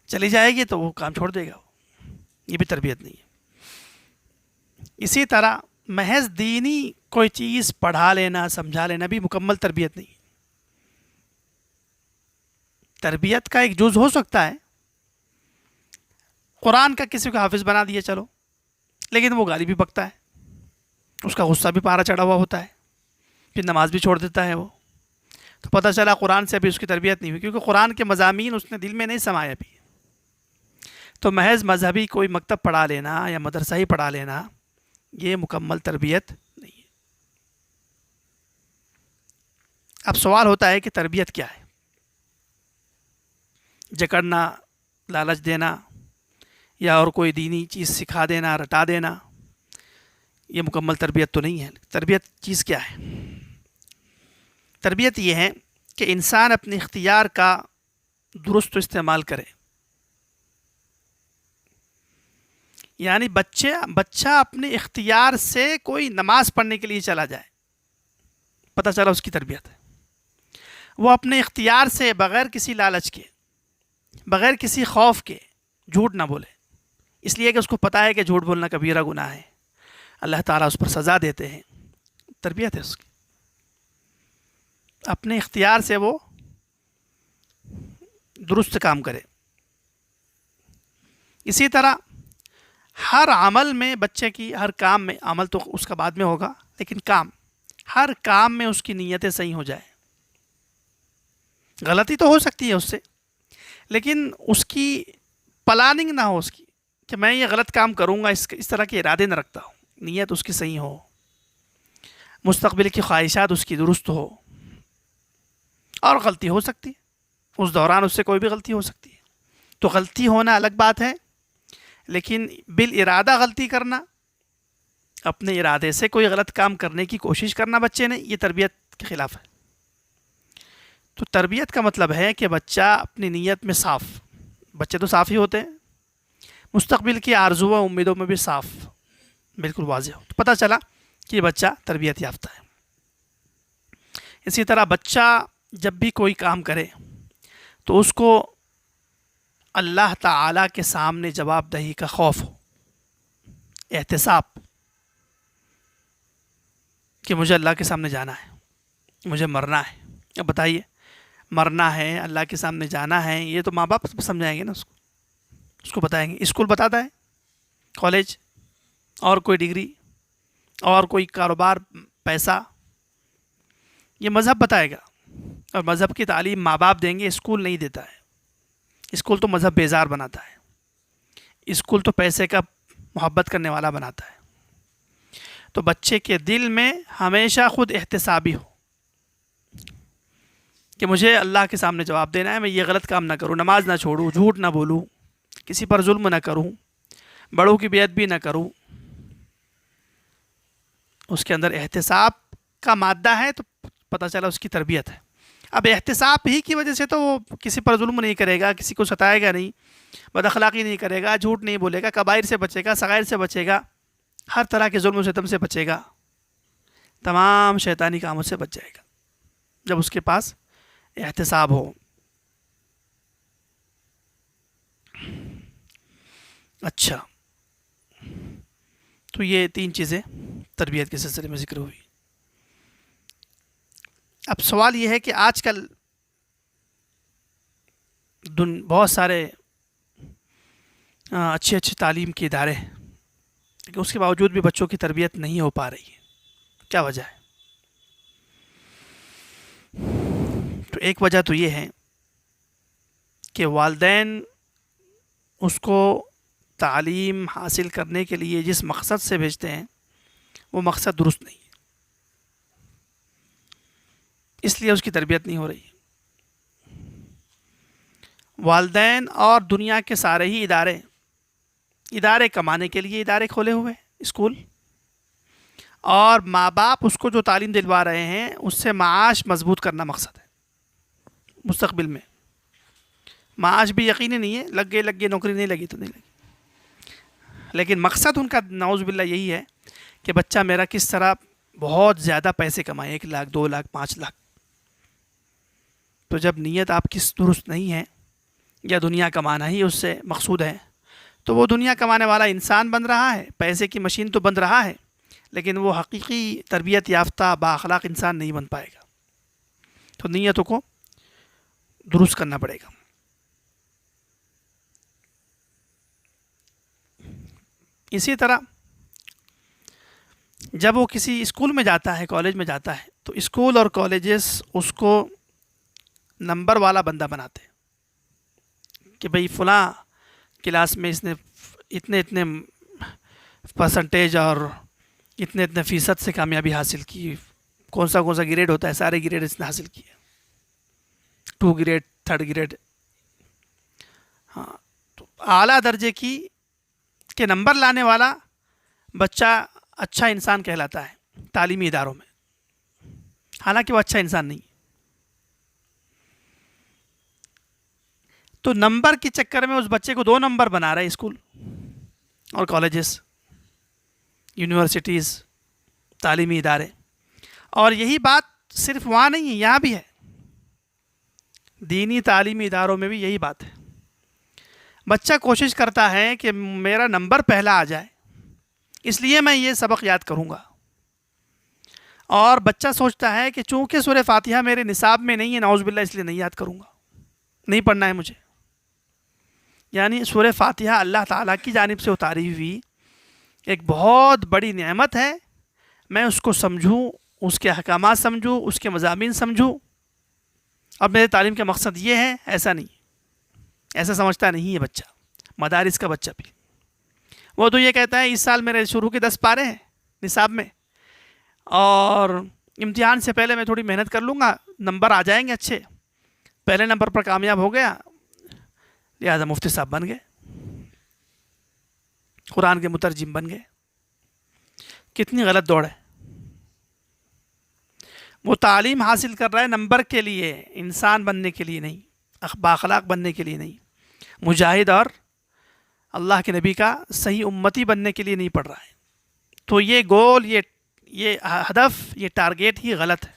چلی جائے گی تو وہ کام چھوڑ دے گا، یہ بھی تربیت نہیں ہے۔ اسی طرح محض دینی کوئی چیز پڑھا لینا سمجھا لینا بھی مکمل تربیت نہیں ہے۔ تربیت کا ایک جز ہو سکتا ہے، قرآن کا کسی کو حافظ بنا دیا چلو، لیکن وہ گالی بھی بکتا ہے، اس کا غصہ بھی پارا چڑھا ہوا ہوتا ہے، پھر نماز بھی چھوڑ دیتا ہے وہ، تو پتہ چلا قرآن سے ابھی اس کی تربیت نہیں ہوئی، کیونکہ قرآن کے مضامین اس نے دل میں نہیں سمایا ابھی۔ تو محض مذہبی کوئی مکتب پڑھا لینا یا مدرسہ ہی پڑھا لینا یہ مکمل تربیت نہیں ہے۔ اب سوال ہوتا ہے کہ تربیت کیا ہے؟ جکڑنا، لالچ دینا، یا اور کوئی دینی چیز سکھا دینا، رٹا دینا، یہ مکمل تربیت تو نہیں ہے۔ تربیت چیز کیا ہے؟ تربیت یہ ہے کہ انسان اپنے اختیار کا درست استعمال کرے، یعنی بچہ اپنے اختیار سے کوئی نماز پڑھنے کے لیے چلا جائے، پتہ چلا اس کی تربیت ہے۔ وہ اپنے اختیار سے بغیر کسی لالچ کے، بغیر کسی خوف کے جھوٹ نہ بولے، اس لیے کہ اس کو پتہ ہے کہ جھوٹ بولنا کبیرہ گناہ ہے، اللہ تعالیٰ اس پر سزا دیتے ہیں، تربیت ہے اس کی۔ اپنے اختیار سے وہ درست کام کرے۔ اسی طرح ہر عمل میں بچے کی، ہر کام میں، عمل تو اس کا بعد میں ہوگا لیکن ہر کام میں اس کی نیتیں صحیح ہو جائے۔ غلطی تو ہو سکتی ہے اس سے، لیکن اس کی پلاننگ نہ ہو، اس کی کہ میں یہ غلط کام کروں گا، اس طرح کے ارادے نہ رکھتا ہوں، نیت اس کی صحیح ہو، مستقبل کی خواہشات اس کی درست ہو۔ اور غلطی ہو سکتی ہے، اس دوران اس سے کوئی بھی غلطی ہو سکتی ہے، تو غلطی ہونا الگ بات ہے، لیکن بالارادہ غلطی کرنا، اپنے ارادے سے کوئی غلط کام کرنے کی کوشش کرنا بچے نے، یہ تربیت کے خلاف ہے۔ تو تربیت کا مطلب ہے کہ بچہ اپنی نیت میں صاف، بچے تو صاف ہی ہوتے ہیں، مستقبل کی آرزو و امیدوں میں بھی صاف، بالکل واضح ہو، تو پتہ چلا کہ یہ بچہ تربیت یافتہ ہے۔ اسی طرح بچہ جب بھی کوئی کام کرے تو اس کو اللہ تعالیٰ کے سامنے جواب دہی کا خوف ہو، احتساب کہ مجھے اللہ کے سامنے جانا ہے، مجھے مرنا ہے۔ اب بتائیے، مرنا ہے، اللہ کے سامنے جانا ہے، یہ تو ماں باپ سمجھائیں گے نا اس کو بتائیں گے۔ اسکول بتاتا ہے، کالج، اور کوئی ڈگری، اور کوئی کاروبار، پیسہ، یہ مذہب بتائے گا، اور مذہب کی تعلیم ماں باپ دیں گے، اسکول نہیں دیتا ہے۔ اسکول تو مذہب بیزار بناتا ہے، اسکول تو پیسے کا محبت کرنے والا بناتا ہے۔ تو بچے کے دل میں ہمیشہ خود احتسابی ہو کہ مجھے اللہ کے سامنے جواب دینا ہے، میں یہ غلط کام نہ کروں، نماز نہ چھوڑوں، جھوٹ نہ بولوں، کسی پر ظلم نہ کروں، بڑوں کی بے ادبی نہ کروں۔ اس کے اندر احتساب کا مادہ ہے، تو پتہ چلا اس کی تربیت ہے۔ اب احتساب ہی کی وجہ سے تو وہ کسی پر ظلم نہیں کرے گا، کسی کو ستائے گا نہیں، بد اخلاقی نہیں کرے گا، جھوٹ نہیں بولے گا، کبائر سے بچے گا، صغائر سے بچے گا، ہر طرح کے ظلم و ستم سے بچے گا۔ تمام شیطانی کاموں سے بچ جائے گا جب اس کے پاس احتساب ہو. اچھا، تو یہ 3 چیزیں تربیت کے سلسلے میں ذکر ہوئی. اب سوال یہ ہے کہ آج کل بہت سارے اچھے تعلیم کے ادارے ہیں لیکن اس کے باوجود بھی بچوں کی تربیت نہیں ہو پا رہی ہے. کیا وجہ ہے؟ تو ایک وجہ تو یہ ہے کہ والدین اس کو تعلیم حاصل کرنے کے لیے جس مقصد سے بھیجتے ہیں وہ مقصد درست نہیں ہے، اس لیے اس کی تربیت نہیں ہو رہی ہے. والدین اور دنیا کے سارے ہی ادارے کمانے کے لیے ادارے کھولے ہوئے اسکول، اور ماں باپ اس کو جو تعلیم دلوا رہے ہیں اس سے معاش مضبوط کرنا مقصد ہے. مستقبل میں معاش بھی یقینی نہیں ہے، لگ گئے نوکری نہیں لگی تو نہیں لگی، لیکن مقصد ان کا نعوذ باللہ یہی ہے کہ بچہ میرا کس طرح بہت زیادہ پیسے کمائے، 1 لاکھ 2 لاکھ 5 لاکھ. تو جب نیت آپ کی درست نہیں ہے یا دنیا کمانا ہی اس سے مقصود ہے تو وہ دنیا کمانے والا انسان بن رہا ہے، پیسے کی مشین تو بن رہا ہے، لیکن وہ حقیقی تربیت یافتہ با اخلاق انسان نہیں بن پائے گا. تو نیتوں کو درست کرنا پڑے گا. اسی طرح جب وہ کسی اسکول میں جاتا ہے، کالج میں جاتا ہے، تو اسکول اور کالجز اس کو نمبر والا بندہ بناتے ہیں کہ بھئی فلاں کلاس میں اس نے اتنے پرسنٹیج اور اتنے فیصد سے کامیابی حاصل کی، کون سا گریڈ ہوتا ہے، سارے گریڈ اس نے حاصل کیے، 2 گریڈ 3rd گریڈ. ہاں، تو اعلیٰ درجے کے نمبر لانے والا بچہ اچھا انسان کہلاتا ہے تعلیمی اداروں میں، حالانکہ وہ اچھا انسان نہیں. تو نمبر کے چکر میں اس بچے کو 2 نمبر بنا رہے اسکول اور کالجز، یونیورسٹیز، تعلیمی ادارے. اور یہی بات صرف وہاں نہیں ہے، یہاں بھی ہے. دینی تعلیمی اداروں میں بھی یہی بات ہے. بچہ کوشش کرتا ہے کہ میرا نمبر پہلا آ جائے، اس لیے میں یہ سبق یاد کروں گا. اور بچہ سوچتا ہے کہ چونکہ سورہ فاتحہ میرے نصاب میں نہیں ہے نعوذ باللہ، اس لیے نہیں یاد کروں گا، نہیں پڑھنا ہے مجھے. یعنی سورہ فاتحہ اللہ تعالیٰ کی جانب سے اتاری ہوئی ایک بہت بڑی نعمت ہے، میں اس کو سمجھوں، اس کے احکامات سمجھوں، اس کے مضامین سمجھوں، اب میرے تعلیم کا مقصد یہ ہے. ایسا نہیں، ایسا سمجھتا نہیں ہے بچہ. مدارس کا بچہ بھی وہ تو یہ کہتا ہے اس سال میرے شروع کے 10 پارے ہیں نصاب میں، اور امتحان سے پہلے میں تھوڑی محنت کر لوں گا، نمبر آ جائیں گے اچھے، پہلے نمبر پر کامیاب ہو گیا، لہٰذا مفتی صاحب بن گئے، قرآن کے مترجم بن گئے. کتنی غلط دوڑ ہے. وہ تعلیم حاصل کر رہا ہے نمبر کے لیے، انسان بننے کے لیے نہیں، بااخلاق بننے کے لیے نہیں، مجاہد اور اللہ کے نبی کا صحیح امتی بننے کے لیے نہیں پڑھ رہا ہے. تو یہ گول، یہ ہدف، یہ ٹارگیٹ ہی غلط ہے.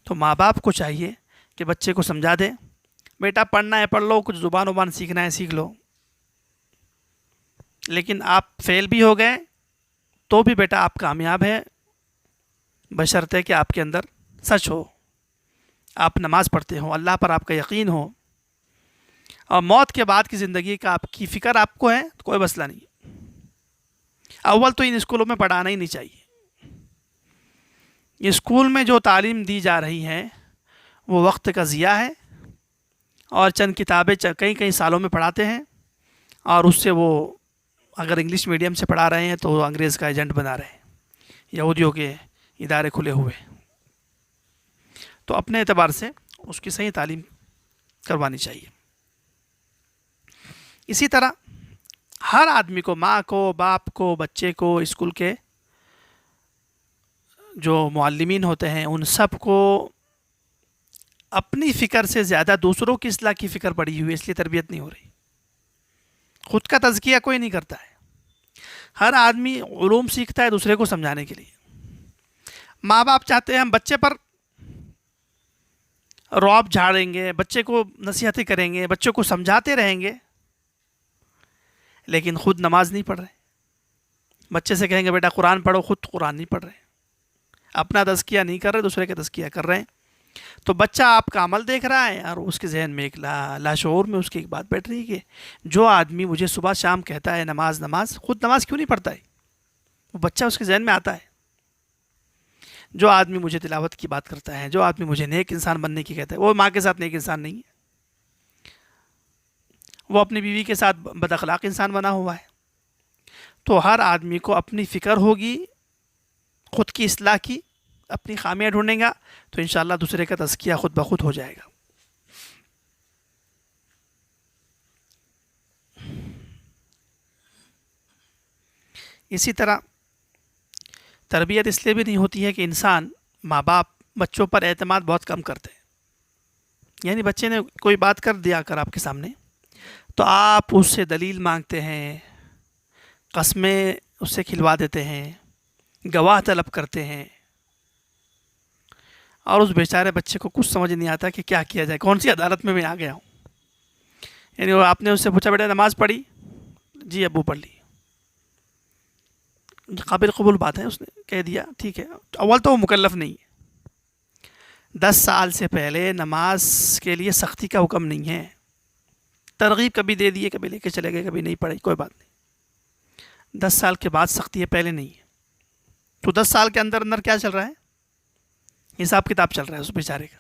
تو ماں باپ کو چاہیے کہ بچے کو سمجھا دے، بیٹا پڑھنا ہے پڑھ لو، کچھ زبان سیکھنا ہے سیکھ لو، لیکن آپ فیل بھی ہو گئے تو بھی بیٹا آپ کامیاب ہے، بشرطے کہ آپ کے اندر سچ ہو، آپ نماز پڑھتے ہو، اللہ پر آپ کا یقین ہو، اور موت کے بعد کی زندگی کا آپ کی فکر آپ کو ہے تو کوئی مسئلہ نہیں. اول تو ان اسکولوں میں پڑھانا ہی نہیں چاہیے. اسکول میں جو تعلیم دی جا رہی ہے وہ وقت کا ضیاع ہے، اور چند کتابیں کئی سالوں میں پڑھاتے ہیں، اور اس سے وہ اگر انگلش میڈیم سے پڑھا رہے ہیں تو وہ انگریز کا ایجنٹ بنا رہے ہیں، یہودیوں کے ادارے کھلے ہوئے. تو اپنے اعتبار سے اس کی صحیح تعلیم کروانی چاہیے. اسی طرح ہر آدمی کو، ماں کو، باپ کو، بچے کو، اسکول کے جو معلمین ہوتے ہیں ان سب کو اپنی فکر سے زیادہ دوسروں کی اصلاح کی فکر پڑی ہوئی، اس لیے تربیت نہیں ہو رہی. خود کا تزکیہ کوئی نہیں کرتا ہے. ہر آدمی علوم سیکھتا ہے دوسرے کو سمجھانے کے لیے، ماں باپ چاہتے ہیں ہم بچے پر رعب جھاڑیں گے، بچے کو نصیحتیں کریں گے، بچوں کو سمجھاتے رہیں گے، لیکن خود نماز نہیں پڑھ رہے۔ بچے سے کہیں گے بیٹا قرآن پڑھو، خود قرآن نہیں پڑھ رہے، اپنا تزکیہ نہیں کر رہے، دوسرے کا تزکیہ کر رہے ہیں۔ تو بچہ آپ کا عمل دیکھ رہا ہے اور اس کے ذہن میں ایک لاشعور میں اس کی ایک بات بیٹھ رہی ہے کہ جو آدمی مجھے صبح شام کہتا ہے نماز نماز، خود نماز کیوں نہیں پڑھتا ہے؟ وہ بچہ اس کے ذہن میں آتا ہے۔ جو آدمی مجھے تلاوت کی بات کرتا ہے، جو آدمی مجھے نیک انسان بننے کی کہتا ہے، وہ ماں کے ساتھ نیک انسان نہیں ہے، وہ اپنی بیوی کے ساتھ بد اخلاق انسان بنا ہوا ہے۔ تو ہر آدمی کو اپنی فکر ہوگی خود کی اصلاح کی، اپنی خامیاں ڈھونڈے گا تو انشاءاللہ دوسرے کا تزکیہ خود بخود ہو جائے گا۔ اسی طرح تربیت اس لیے بھی نہیں ہوتی ہے کہ انسان ماں باپ بچوں پر اعتماد بہت کم کرتے ہیں، یعنی بچے نے کوئی بات کر دیا کر آپ کے سامنے تو آپ اس سے دلیل مانگتے ہیں، قسمیں اس سے کھلوا دیتے ہیں، گواہ طلب کرتے ہیں، اور اس بیچارے بچے کو کچھ سمجھ نہیں آتا کہ کیا کیا جائے، کون سی عدالت میں آ گیا ہوں۔ یعنی وہ آپ نے اس سے پوچھا بیٹا نماز پڑھی؟ جی ابو پڑھ لی، قابل قبول بات ہے، اس نے کہہ دیا ٹھیک ہے۔ اول تو وہ مکلف نہیں ہے، 10 سال سے پہلے نماز کے لیے سختی کا حکم نہیں ہے، ترغیب کبھی دے دیے، کبھی لے کے چلے گئے، کبھی نہیں پڑھی، کوئی بات نہیں۔ 10 سال کے بعد سختی ہے، پہلے نہیں ہے۔ تو 10 سال کے اندر اندر کیا چل رہا ہے؟ حساب کتاب چل رہا ہے اس بیچارے کا۔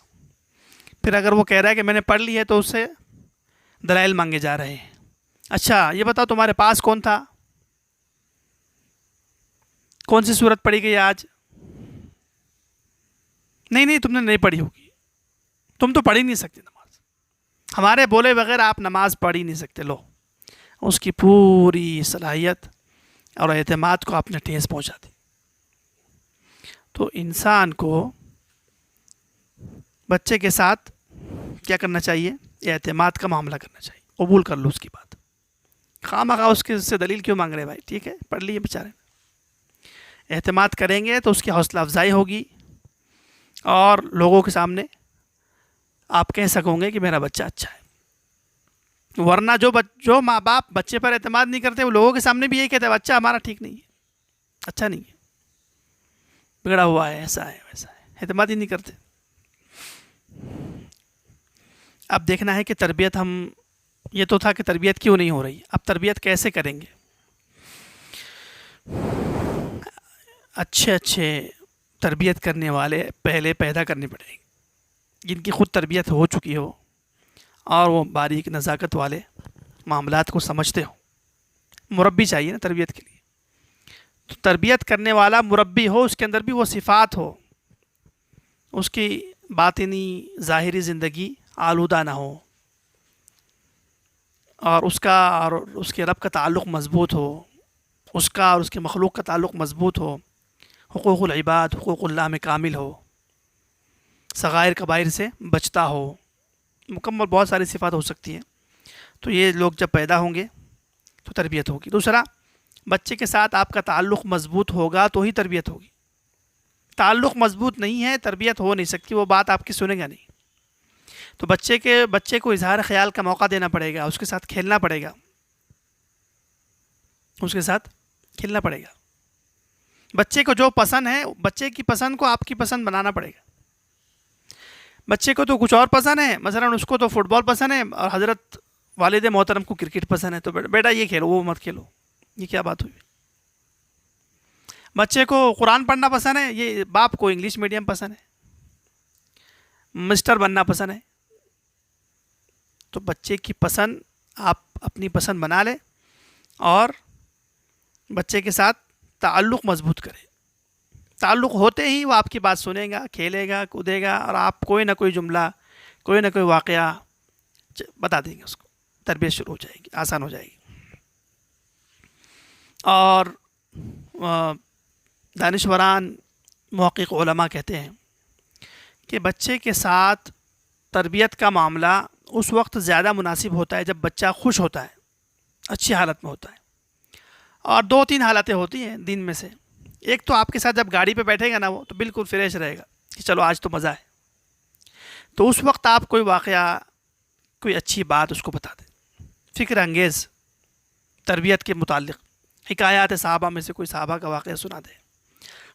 پھر اگر وہ کہہ رہا ہے کہ میں نے پڑھ لی ہے تو اس سے دلائل مانگے جا رہے ہیں۔ اچھا یہ بتاؤ تمہارے پاس کون تھا؟ کون سی صورت پڑھی گئی آج؟ نہیں تم نے نہیں پڑھی ہوگی، تم تو پڑھ ہی نہیں سکتے نماز، ہمارے بولے بغیر آپ نماز پڑھ ہی نہیں سکتے۔ لو اس کی پوری صلاحیت اور اعتماد کو آپ نے ٹھیس پہنچا دی۔ تو انسان کو بچے کے ساتھ کیا کرنا چاہیے؟ اعتماد کا معاملہ کرنا چاہیے، قبول کر لو اس کی بات، خواہ اس کے سے دلیل کیوں مانگ رہے بھائی، ٹھیک ہے پڑھ لیے بیچارے۔ اعتماد کریں گے تو اس کی حوصلہ افزائی ہوگی اور لوگوں کے سامنے آپ کہہ سکو گے کہ میرا بچہ اچھا ہے۔ ورنہ جو ماں باپ بچے پر اعتماد نہیں کرتے وہ لوگوں کے سامنے بھی یہی کہتے ہیں بچہ ہمارا ٹھیک نہیں ہے، اچھا نہیں ہے، بگڑا ہوا ہے، ایسا ہے ویسا ہے، اعتماد ہی نہیں کرتے۔ اب دیکھنا ہے کہ تربیت یہ تو تھا کہ تربیت کیوں نہیں ہو رہی، اب تربیت کیسے کریں گے؟ اچھے تربیت کرنے والے پہلے پیدا کرنے پڑیں گے، جن کی خود تربیت ہو چکی ہو اور وہ باریک نزاکت والے معاملات کو سمجھتے ہو۔ مربی چاہیے نا تربیت کے لیے، تو تربیت کرنے والا مربی ہو، اس کے اندر بھی وہ صفات ہو، اس کی باطنی ظاہری زندگی آلودہ نہ ہو، اور اس کے رب کا تعلق مضبوط ہو، اس کا اور اس کے مخلوق کا تعلق مضبوط ہو، حقوق العباد حقوق اللہ میں کامل ہو، صغائر کبائر سے بچتا ہو، مکمل بہت ساری صفات ہو سکتی ہیں۔ تو یہ لوگ جب پیدا ہوں گے تو تربیت ہوگی۔ دوسرا، بچے کے ساتھ آپ کا تعلق مضبوط ہوگا تو ہی تربیت ہوگی، تعلق مضبوط نہیں ہے تربیت ہو نہیں سکتی، وہ بات آپ کی سنے گا نہیں۔ تو بچے کو اظہار خیال کا موقع دینا پڑے گا، اس کے ساتھ کھیلنا پڑے گا، اس کے ساتھ کھیلنا پڑے گا۔ بچے کو جو پسند ہے، بچے کی پسند کو آپ کی پسند بنانا پڑے گا۔ بچے کو تو کچھ اور پسند ہے، مثلا اس کو تو فٹ بال پسند ہے اور حضرت والد محترم کو کرکٹ پسند ہے، تو بیٹا یہ کھیلو وہ مت کھیلو، یہ کیا بات ہوئی؟ بچے کو قرآن پڑھنا پسند ہے، یہ باپ کو انگلش میڈیم پسند ہے، مسٹر بننا پسند ہے۔ تو بچے کی پسند آپ اپنی پسند بنا لیں اور بچے کے ساتھ تعلق مضبوط کریں۔ تعلق ہوتے ہی وہ آپ کی بات سنے گا، کھیلے گا، کودے گا، اور آپ کوئی نہ کوئی جملہ، کوئی نہ کوئی واقعہ بتا دیں گے، اس کو تربیت شروع ہو جائے گی، آسان ہو جائے گی۔ اور دانشوران محقق علماء کہتے ہیں کہ بچے کے ساتھ تربیت کا معاملہ اس وقت زیادہ مناسب ہوتا ہے جب بچہ خوش ہوتا ہے، اچھی حالت میں ہوتا ہے۔ اور 2-3 حالتیں ہوتی ہیں دن میں سے، ایک تو آپ کے ساتھ جب گاڑی پہ بیٹھے گا نا وہ تو بالکل فریش رہے گا کہ چلو آج تو مزہ ہے، تو اس وقت آپ کوئی واقعہ، کوئی اچھی بات اس کو بتا دیں، فکر انگیز تربیت کے متعلق، حکایات صحابہ میں سے کوئی صحابہ کا واقعہ سنا دیں۔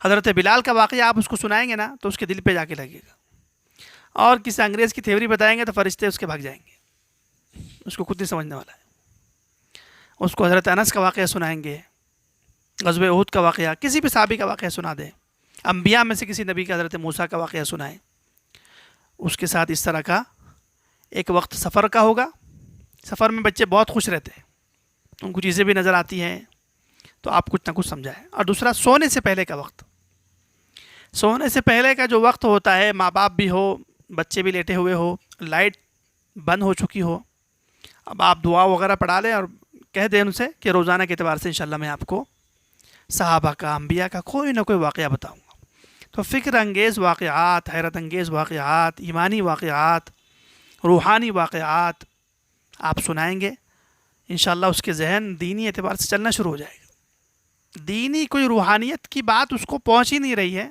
حضرت بلال کا واقعہ آپ اس کو سنائیں گے نا تو اس کے دل پہ جا کے لگے گا، اور کسی انگریز کی تھیوری بتائیں گے تو فرشتے اس کے بھاگ جائیں گے، اس کو خود نہیں سمجھنے والا ہے۔ اس کو حضرت انس کا واقعہ سنائیں گے، غزوہ احد کا واقعہ، کسی بھی صحابی کا واقعہ سنا دیں، انبیاء میں سے کسی نبی کا حضرت موسیٰ کا واقعہ سنائیں، اس کے ساتھ اس طرح کا ایک وقت سفر کا ہوگا۔ سفر میں بچے بہت خوش رہتے ہیں، ان کو چیزیں بھی نظر آتی ہیں، تو آپ کچھ نہ کچھ سمجھائیں۔ اور دوسرا سونے سے پہلے کا وقت، سونے سے پہلے کا جو وقت ہوتا ہے، ماں باپ بھی ہو، بچے بھی لیٹے ہوئے ہو، لائٹ بند ہو چکی ہو، اب آپ دعا وغیرہ پڑھا لیں اور کہہ دیں ان سے کہ روزانہ کے اعتبار سے انشاءاللہ میں آپ کو صحابہ کا، انبیاء کا کوئی نہ کوئی واقعہ بتاؤں گا۔ تو فکر انگیز واقعات، حیرت انگیز واقعات، ایمانی واقعات، روحانی واقعات آپ سنائیں گے، انشاءاللہ اس کے ذہن دینی اعتبار سے چلنا شروع ہو جائے گا۔ دینی کوئی روحانیت کی بات اس کو پہنچ ہی نہیں رہی ہے،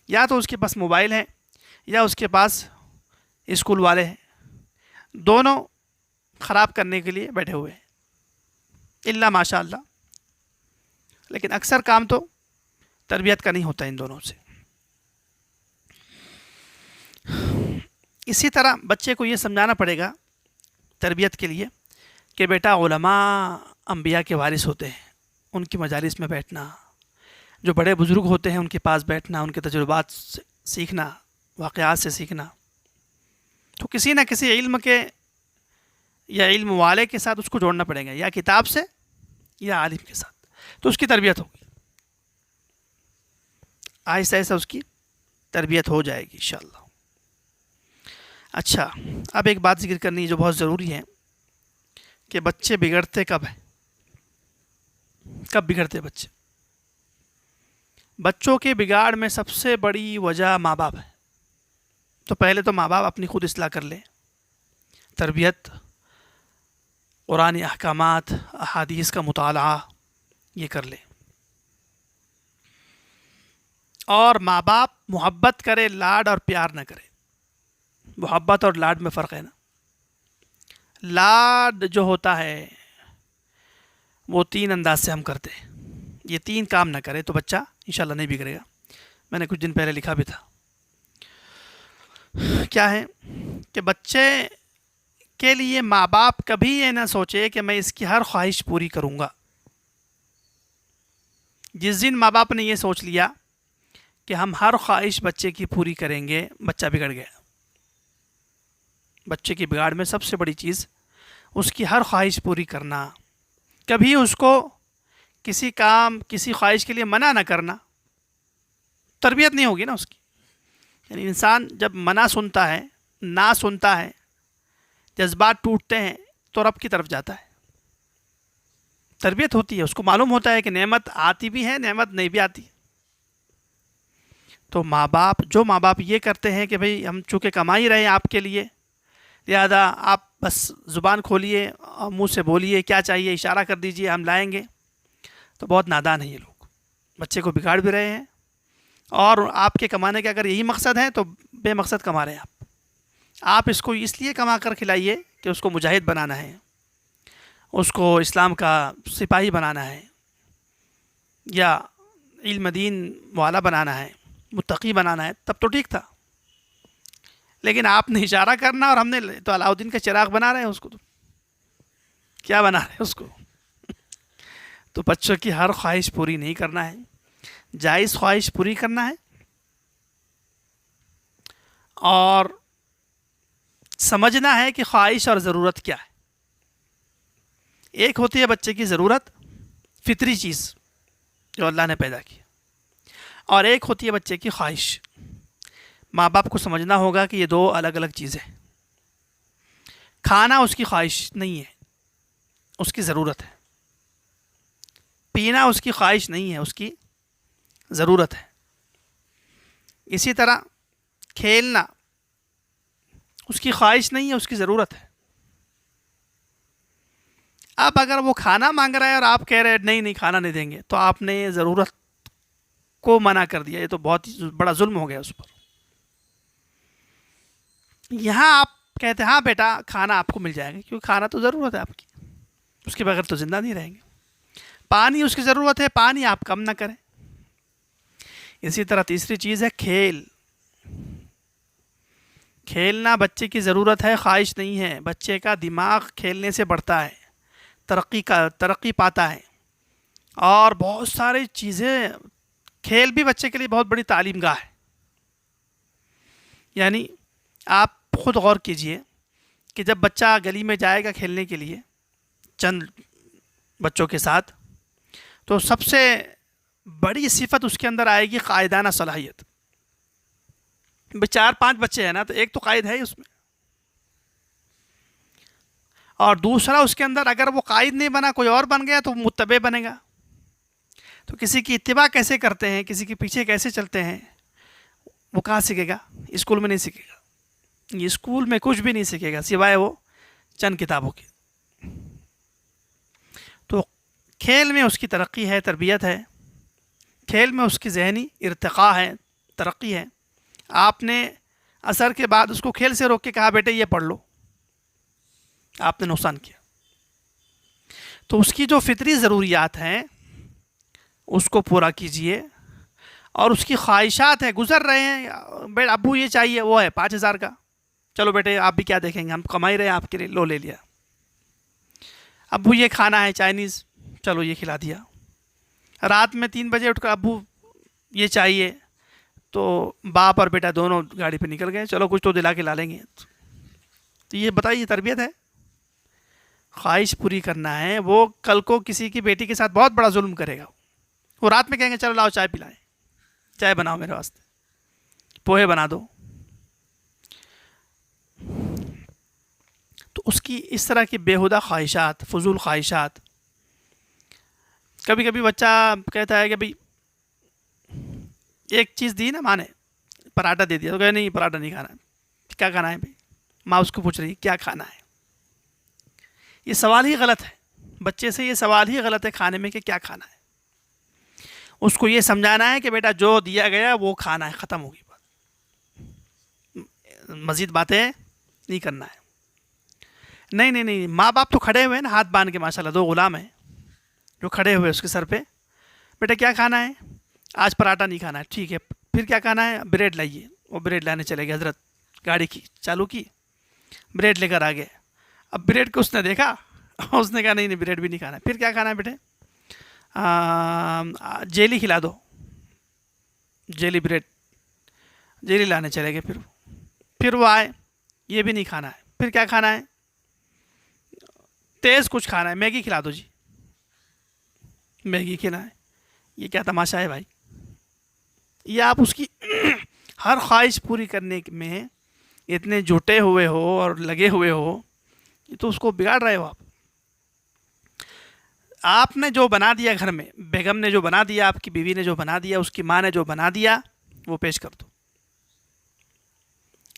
یا تو اس کے پاس موبائل ہے یا اس کے پاس اسکول والے ہیں، دونوں خراب کرنے کے لیے بیٹھے ہوئے ہیں، الا ماشاء اللہ۔ لیکن اکثر کام تو تربیت کا نہیں ہوتا ان دونوں سے۔ اسی طرح بچے کو یہ سمجھانا پڑے گا تربیت کے لیے کہ بیٹا علماء انبیاء کے وارث ہوتے ہیں، ان کی مجالس میں بیٹھنا، جو بڑے بزرگ ہوتے ہیں ان کے پاس بیٹھنا، ان کے تجربات سے سیکھنا، واقعات سے سیکھنا، تو کسی نہ کسی علم کے یا علم والے کے ساتھ اس کو جوڑنا پڑے گا، یا کتاب سے یا عالم کے ساتھ، تو اس کی تربیت ہوگی، آہستہ آہستہ اس کی تربیت ہو جائے گی انشاءاللہ۔ اچھا، اب ایک بات ذکر کرنی ہے جو بہت ضروری ہے کہ بچے بگڑتے کب ہیں، کب بگڑتے بچے؟ بچوں کے بگاڑ میں سب سے بڑی وجہ ماں باپ ہے۔ تو پہلے تو ماں باپ اپنی خود اصلاح کر لیں، تربیت، قرآنی احکامات، احادیث کا مطالعہ یہ کر لیں، اور ماں باپ محبت کرے، لاڈ اور پیار نہ کرے۔ محبت اور لاڈ میں فرق ہے نا۔ لاڈ جو ہوتا ہے وہ 3 انداز سے ہم کرتے ہیں، یہ 3 کام نہ کرے تو بچہ انشاءاللہ نہیں بگڑے گا۔ میں نے کچھ دن پہلے لکھا بھی تھا، کیا ہے کہ بچے کے لیے ماں باپ کبھی یہ نہ سوچے کہ میں اس کی ہر خواہش پوری کروں گا۔ جس دن ماں باپ نے یہ سوچ لیا کہ ہم ہر خواہش بچے کی پوری کریں گے، بچہ بگڑ گیا۔ بچے کی بگاڑ میں سب سے بڑی چیز اس کی ہر خواہش پوری کرنا، کبھی اس کو کسی کام، کسی خواہش کے لیے منع نہ کرنا، تربیت نہیں ہوگی نا اس کی۔ یعنی انسان جب منع سنتا ہے، نہ سنتا ہے، جذبات ٹوٹتے ہیں تو رب کی طرف جاتا ہے، تربیت ہوتی ہے، اس کو معلوم ہوتا ہے کہ نعمت آتی بھی ہے، نعمت نہیں بھی آتی۔ تو ماں باپ، جو ماں باپ یہ کرتے ہیں کہ بھئی ہم چونکہ کما ہی رہے ہیں آپ کے لیے، لہذا آپ بس زبان کھولیے اور منہ سے بولیے، کیا چاہیے اشارہ کر دیجئے ہم لائیں گے، تو بہت نادان ہیں یہ لوگ، بچے کو بگاڑ بھی رہے ہیں، اور آپ کے کمانے کا اگر یہی مقصد ہے تو بے مقصد کما رہے ہیں آپ اس کو اس لیے کما کر کھلائیے کہ اس کو مجاہد بنانا ہے، اس کو اسلام کا سپاہی بنانا ہے، یا علم دین والا بنانا ہے، متقی بنانا ہے، تب تو ٹھیک تھا۔ لیکن آپ نے اشارہ کرنا اور ہم نے تو علاؤ الدین کا چراغ بنا رہے ہیں اس کو، تو کیا بنا رہے ہیں اس کو؟ تو بچوں کی ہر خواہش پوری نہیں کرنا ہے، جائز خواہش پوری کرنا ہے، اور سمجھنا ہے کہ خواہش اور ضرورت کیا ہے۔ ایک ہوتی ہے بچے کی ضرورت، فطری چیز جو اللہ نے پیدا کی، اور ایک ہوتی ہے بچے کی خواہش۔ ماں باپ کو سمجھنا ہوگا کہ یہ 2 الگ الگ چیزیں ہیں۔ کھانا اس کی خواہش نہیں ہے، اس کی ضرورت ہے۔ پینا اس کی خواہش نہیں ہے، اس کی ضرورت ہے۔ اسی طرح کھیلنا اس کی خواہش نہیں ہے، اس کی ضرورت ہے۔ اب اگر وہ کھانا مانگ رہا ہے اور آپ کہہ رہے ہیں نہیں نہیں کھانا نہیں دیں گے، تو آپ نے ضرورت کو منع کر دیا، یہ تو بہت بڑا ظلم ہو گیا اس پر۔ یہاں آپ کہتے ہیں ہاں بیٹا کھانا آپ کو مل جائے گا، کیونکہ کھانا تو ضرورت ہے آپ کی، اس کے بغیر تو زندہ نہیں رہیں گے۔ پانی اس کی ضرورت ہے، پانی آپ کم نہ کریں۔ اسی طرح تیسری چیز ہے کھیل۔ کھیلنا بچے کی ضرورت ہے، خواہش نہیں ہے۔ بچے کا دماغ کھیلنے سے بڑھتا ہے، ترقی پاتا ہے، اور بہت ساری چیزیں، کھیل بھی بچے کے لیے بہت بڑی تعلیم گاہ ہے۔ یعنی آپ خود غور کیجئے کہ جب بچہ گلی میں جائے گا کھیلنے کے لیے چند بچوں کے ساتھ، تو سب سے بڑی صفت اس کے اندر آئے گی قائدانہ صلاحیت۔ 4-5 بچے ہیں نا، تو ایک تو قائد ہے ہی اس میں، اور دوسرا اس کے اندر اگر وہ قائد نہیں بنا کوئی اور بن گیا تو متبع بنے گا۔ تو کسی کی اتباع کیسے کرتے ہیں، کسی کے پیچھے کیسے چلتے ہیں، وہ کہاں سیکھے گا؟ اسکول میں نہیں سیکھے گا۔ یہ اسکول میں کچھ بھی نہیں سیکھے گا سوائے وہ چند کتابوں کے۔ تو کھیل میں اس کی ترقی ہے، تربیت ہے، کھیل میں اس کی ذہنی ارتقاء ہے، ترقی ہے۔ آپ نے عصر کے بعد اس کو کھیل سے روک کے کہا بیٹے یہ پڑھ لو، آپ نے نقصان کیا۔ تو اس کی جو فطری ضروریات ہیں اس کو پورا کیجئے، اور اس کی خواہشات ہیں، گزر رہے ہیں، بیٹا ابو یہ چاہیے، وہ ہے 5,000 کا، چلو بیٹے آپ بھی کیا دیکھیں گے، ہم کمائی رہے ہیں آپ کے لیے، لو لے لیا۔ ابو یہ کھانا ہے چائنیز، چلو یہ کھلا دیا۔ رات میں 3 بجے اٹھ کر ابو یہ چاہیے، تو باپ اور بیٹا دونوں گاڑی پہ نکل گئے، چلو کچھ تو دلا کے لا لیں گے۔ تو یہ بتائیے تربیت ہے؟ خواہش پوری کرنا ہے۔ وہ کل کو کسی کی بیٹی کے ساتھ بہت بڑا ظلم کرے گا، وہ رات میں کہیں گے چلو لاؤ چائے پلائیں، چائے بناؤ میرے واسطے، پوہے بنا دو۔ تو اس کی اس طرح کی بیہودہ خواہشات، فضول خواہشات۔ کبھی کبھی بچہ کہتا ہے کہ بھئی ایک چیز دی نا ماں نے، پراٹھا دے دیا، تو کہے نہیں پراٹھا نہیں کھانا ہے۔ کیا کھانا ہے بھئی؟ ماں اس کو پوچھ رہی ہے کیا کھانا ہے۔ یہ سوال ہی غلط ہے، بچے سے یہ سوال ہی غلط ہے کھانے میں کہ کیا کھانا ہے۔ اس کو یہ سمجھانا ہے کہ بیٹا جو دیا گیا وہ کھانا ہے، ختم ہوگی بات، مزید باتیں نہیں کرنا ہے۔ نہیں، ماں باپ تو کھڑے ہوئے ہیں نا ہاتھ باندھ کے، ماشاءاللہ 2 غلام ہیں جو کھڑے ہوئے اس کے سر پہ، بیٹا کیا کھانا ہے؟ آج پراٹھا نہیں کھانا ہے، ٹھیک ہے، پھر کیا کھانا ہے؟ بریڈ لائیے۔ وہ بریڈ لانے چلے گئے، حضرت گاڑی کی چالو کی، بریڈ لے کر آ گئے۔ اب بریڈ کو اس نے دیکھا، اس نے کہا نہیں بریڈ بھی نہیں کھانا ہے۔ پھر کیا کھانا ہے بیٹے؟ جیلی کھلا دو، جیلی بریڈ، جیلی لانے چلے گئے۔ پھر وہ آئے، یہ بھی نہیں کھانا ہے۔ پھر کیا کھانا ہے؟ تیز کچھ کھانا ہے، میگی کھلا دو جی، میگی کھلائیں۔ یہ کیا تماشا ہے بھائی؟ یہ آپ اس کی ہر خواہش پوری کرنے میں اتنے جٹے ہوئے ہو اور لگے ہوئے ہو، یہ تو اس کو بگاڑ رہے ہو آپ۔ آپ نے جو بنا دیا گھر میں، بیگم نے جو بنا دیا، آپ کی بیوی نے جو بنا دیا، اس کی ماں نے جو بنا دیا، وہ پیش کر دو۔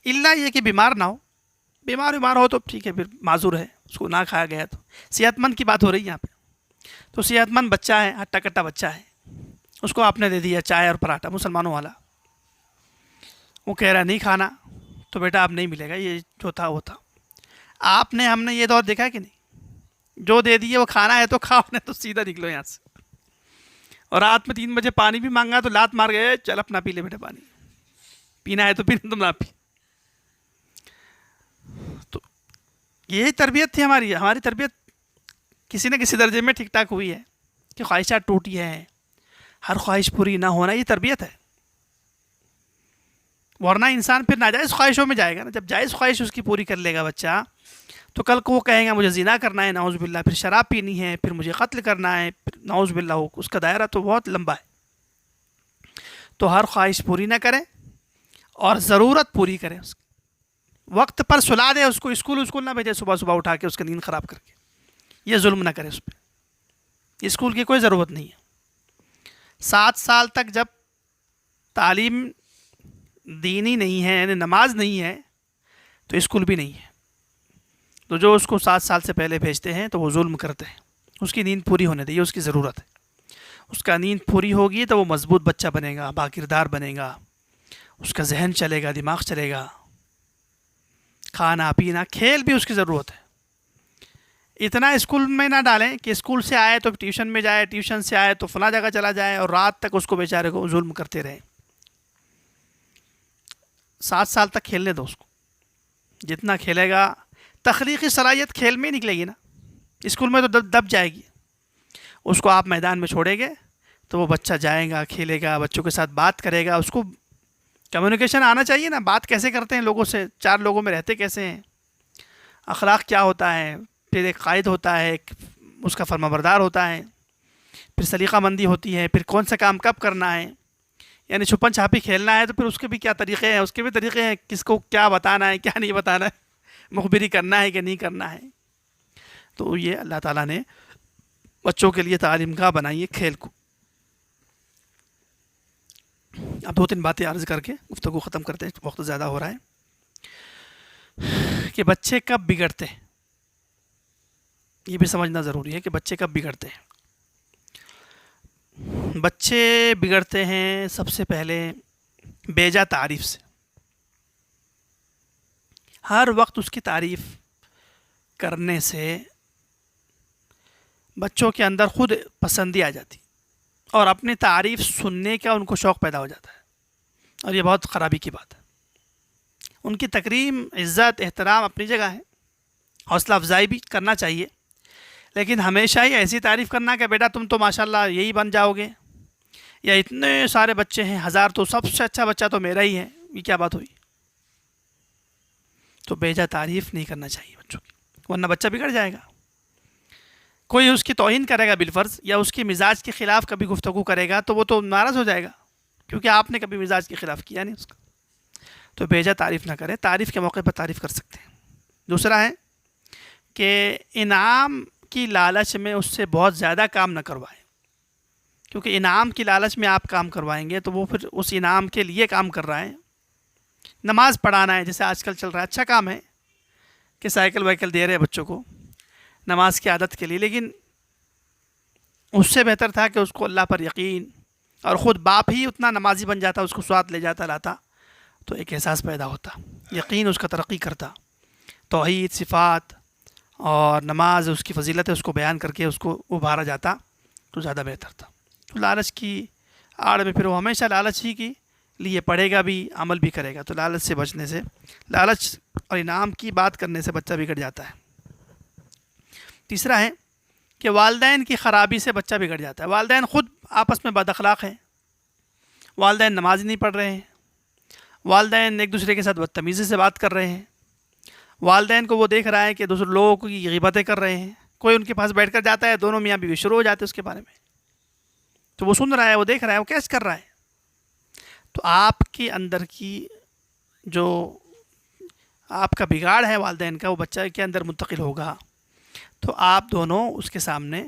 اللہ یہ کہ بیمار نہ ہو، بیمار ہو تو ٹھیک ہے، پھر معذور ہے، اس کو نہ کھایا گیا۔ تو صحت مند کی بات ہو رہی ہے یہاں پہ۔ تو صحت مند بچہ ہے، ہٹا کٹا بچہ ہے، اس کو آپ نے دے دیا چائے اور پراٹھا مسلمانوں والا، وہ کہہ رہا ہے نہیں کھانا، تو بیٹا اب نہیں ملے گا، یہ جو تھا وہ تھا۔ آپ نے، ہم نے یہ دور دیکھا کہ نہیں؟ جو دے دیے وہ کھانا ہے تو کھاؤ، نے تو سیدھا نکلو یہاں سے۔ اور رات میں 3 بجے پانی بھی مانگا تو لات مار گئے، چل اپنا پی لے بیٹا پانی، پینا ہے تو پینا، تم نہ پی۔ تو یہی تربیت تھی ہماری تربیت کسی نہ کسی درجے میں ٹھیک ٹھاک ہوئی ہے کہ خواہشات ٹوٹی ہیں، ہر خواہش پوری نہ ہونا، یہ تربیت ہے۔ ورنہ انسان پھر ناجائز خواہشوں میں جائے گا نا۔ جب جائز خواہش اس کی پوری کر لے گا بچہ، تو کل کو وہ کہیں گا مجھے زنا کرنا ہے، نعوذ باللہ، پھر شراب پینی ہے، پھر مجھے قتل کرنا ہے، پھر نعوذ باللہ، اس کا دائرہ تو بہت لمبا ہے۔ تو ہر خواہش پوری نہ کرے اور ضرورت پوری کرے، اس وقت پر سلا دے، اس کو اسکول نہ بھیجے صبح صبح اٹھا کے اس کا نیند خراب کر کے، یہ ظلم نہ کرے اس پہ، اسکول کی کوئی ضرورت نہیں ہے۔ 7 سال تک جب تعلیم دینی نہیں ہے، یعنی نماز نہیں ہے، تو اسکول بھی نہیں ہے۔ تو جو اس کو 7 سال سے پہلے بھیجتے ہیں تو وہ ظلم کرتے ہیں۔ اس کی نیند پوری ہونے دے، یہ اس کی ضرورت ہے۔ اس کا نیند پوری ہوگی تو وہ مضبوط بچہ بنے گا، با کردار بنے گا، اس کا ذہن چلے گا، دماغ چلے گا، کھانا پینا کھیل بھی اس کی ضرورت ہے۔ اتنا اسکول میں نہ ڈالیں کہ اسکول سے آئے تو ٹیوشن میں جائے، ٹیوشن سے آئے تو فلاں جگہ چلا جائے اور رات تک اس کو بیچارے کو ظلم کرتے رہے۔ 7 سال تک کھیلنے دو اس کو، جتنا کھیلے گا تخلیقی صلاحیت کھیل میں ہی نکلے گی نا، اسکول میں تو دب جائے گی۔ اس کو آپ میدان میں چھوڑیں گے تو وہ بچہ جائے گا، کھیلے گا، بچوں کے ساتھ بات کرے گا، اس کو کمیونیکیشن آنا چاہیے نا، بات کیسے کرتے ہیں لوگوں سے، 4 لوگوں میں رہتے کیسے ہیں، اخلاق کیا ہوتا ہے، پھر ایک قائد ہوتا ہے، ایک اس کا فرما بردار ہوتا ہے، پھر سلیقہ مندی ہوتی ہے، پھر کون سا کام کب کرنا ہے، یعنی چھپن چھاپی کھیلنا ہے تو پھر اس کے بھی کیا طریقے ہیں، اس کے بھی طریقے ہیں، کس کو کیا بتانا ہے، کیا نہیں بتانا ہے، مخبری کرنا ہے کہ نہیں کرنا ہے۔ تو یہ اللہ تعالیٰ نے بچوں کے لیے تعلیم گاہ بنائی ہے کھیل کو۔ اب 2-3 باتیں عرض کر کے گفتگو ختم کرتے ہیں، وقت زیادہ ہو رہا ہے، کہ بچے کب بگڑتے ہیں، یہ بھی سمجھنا ضروری ہے کہ بچے کب بگڑتے ہیں۔ بچے بگڑتے ہیں سب سے پہلے بیجا تعریف سے، ہر وقت اس کی تعریف کرنے سے بچوں کے اندر خود پسندی آ جاتی اور اپنی تعریف سننے کا ان کو شوق پیدا ہو جاتا ہے، اور یہ بہت خرابی کی بات ہے۔ ان کی تکریم، عزت، احترام اپنی جگہ ہے، حوصلہ افزائی بھی کرنا چاہیے، لیکن ہمیشہ ہی ایسی تعریف کرنا کہ بیٹا تم تو ماشاءاللہ یہی بن جاؤ گے، یا اتنے سارے بچے ہیں 1000 تو سب سے اچھا بچہ تو میرا ہی ہے، یہ کیا بات ہوئی؟ تو بیجا تعریف نہیں کرنا چاہیے بچوں کی، ورنہ بچہ بگڑ جائے گا۔ کوئی اس کی توہین کرے گا بالفرض، یا اس کی مزاج کے خلاف کبھی گفتگو کرے گا تو وہ تو ناراض ہو جائے گا، کیونکہ آپ نے کبھی مزاج کے خلاف کیا نہیں اس کا۔ تو بیجا تعریف نہ کریں، تعریف کے موقع پر تعریف کر سکتے ہیں۔ دوسرا ہے کہ انعام کی لالچ میں اس سے بہت زیادہ کام نہ کروائیں، کیونکہ انعام کی لالچ میں آپ کام کروائیں گے تو وہ پھر اس انعام کے لیے کام کر رہا ہے۔ نماز پڑھانا ہے، جیسے آج کل چل رہا ہے، اچھا کام ہے کہ سائیکل وائیکل دے رہے ہیں بچوں کو نماز کی عادت کے لیے، لیکن اس سے بہتر تھا کہ اس کو اللہ پر یقین، اور خود باپ ہی اتنا نمازی بن جاتا، اس کو ساتھ لے جاتا لاتا تو ایک احساس پیدا ہوتا، یقین اس کا ترقی کرتا، توحید، صفات اور نماز اس کی فضیلت ہے اس کو بیان کر کے اس کو ابھارا جاتا تو زیادہ بہتر تھا۔ تو لالچ کی آڑ میں پھر وہ ہمیشہ لالچ ہی کی لیے پڑھے گا بھی، عمل بھی کرے گا، تو لالچ سے بچنے سے، لالچ اور انعام کی بات کرنے سے بچہ بگڑ جاتا ہے۔ تیسرا ہے کہ والدین کی خرابی سے بچہ بگڑ جاتا ہے۔ والدین خود آپس میں بد اخلاق ہیں، والدین نماز نہیں پڑھ رہے ہیں، والدین ایک دوسرے کے ساتھ بدتمیزی سے بات کر رہے ہیں، والدین کو وہ دیکھ رہا ہے کہ دوسرے لوگوں کی غیبتیں کر رہے ہیں، کوئی ان کے پاس بیٹھ کر جاتا ہے، دونوں میاں بیوی شروع ہو جاتے ہیں اس کے بارے میں، تو وہ سن رہا ہے، وہ دیکھ رہا ہے، وہ کیسے کر رہا ہے۔ تو آپ کے اندر کی جو آپ کا بگاڑ ہے والدین کا، وہ بچہ کے اندر منتقل ہوگا، تو آپ دونوں اس کے سامنے،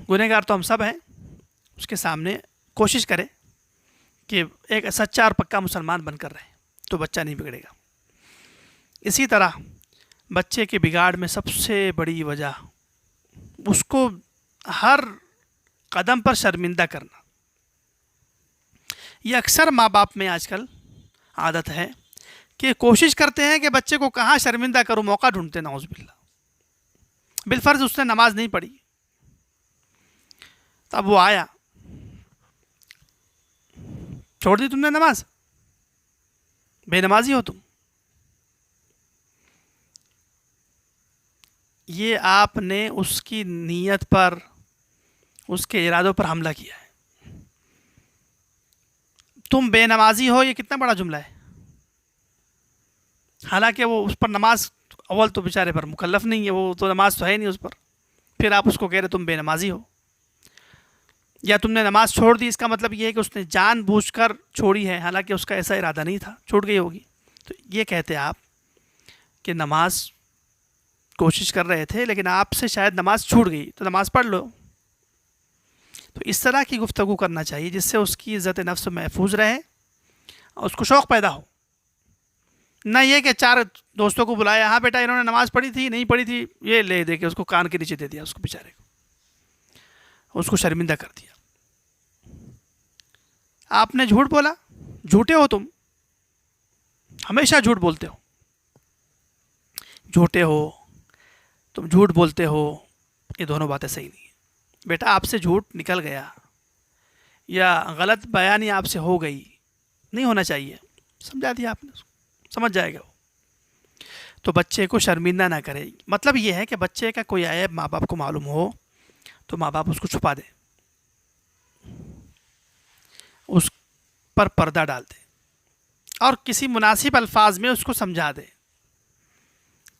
گنہگار تو ہم سب ہیں، اس کے سامنے کوشش کریں کہ ایک سچا اور پکا مسلمان بن کر رہے، تو بچہ نہیں بگڑے گا۔ اسی طرح بچے کے بگاڑ میں سب سے بڑی وجہ اس کو ہر قدم پر شرمندہ کرنا۔ یہ اکثر ماں باپ میں آج کل عادت ہے کہ کوشش کرتے ہیں کہ بچے کو کہاں شرمندہ کروں، موقع ڈھونڈتے، نعوذ باللہ۔ بالفرض اس نے نماز نہیں پڑھی، تو اب وہ آیا، چھوڑ دی تم نے نماز، بے نمازی ہو تم، یہ آپ نے اس کی نیت پر، اس کے ارادوں پر حملہ کیا ہے۔ تم بے نمازی ہو، یہ کتنا بڑا جملہ ہے، حالانکہ وہ اس پر نماز، اول تو بیچارے پر مکلف نہیں ہے، وہ تو نماز تو ہے نہیں اس پر، پھر آپ اس کو کہہ رہے تم بے نمازی ہو، یا تم نے نماز چھوڑ دی، اس کا مطلب یہ ہے کہ اس نے جان بوجھ کر چھوڑی ہے، حالانکہ اس کا ایسا ارادہ نہیں تھا، چھوٹ گئی ہوگی۔ تو یہ کہتے آپ کہ نماز کوشش کر رہے تھے لیکن آپ سے شاید نماز چھوٹ گئی، تو نماز پڑھ لو۔ تو اس طرح کی گفتگو کرنا چاہیے جس سے اس کی عزت نفس محفوظ رہے اور اس کو شوق پیدا ہو، نہ یہ کہ 4 دوستوں کو بلایا، ہاں بیٹا انہوں نے نماز پڑھی تھی، نہیں پڑھی تھی، یہ لے دے کے اس کو کان کے نیچے دے دیا اس کو بیچارے کو، اس کو شرمندہ کر دیا. آپ نے جھوٹ بولا, جھوٹے ہو تم, ہمیشہ جھوٹ بولتے ہو, جھوٹے ہو تم, جھوٹ بولتے ہو, یہ دونوں باتیں صحیح نہیں ہیں. بیٹا آپ سے جھوٹ نکل گیا یا غلط بیانی آپ سے ہو گئی, نہیں ہونا چاہیے, سمجھا دیا آپ نے, سمجھ جائے گا وہ. تو بچے کو شرمندہ نہ کرے. مطلب یہ ہے کہ بچے کا کوئی عیب ماں باپ کو معلوم ہو تو ماں باپ اس کو چھپا دے, اس پر پردہ ڈال دے, اور کسی مناسب الفاظ میں اس کو سمجھا دے.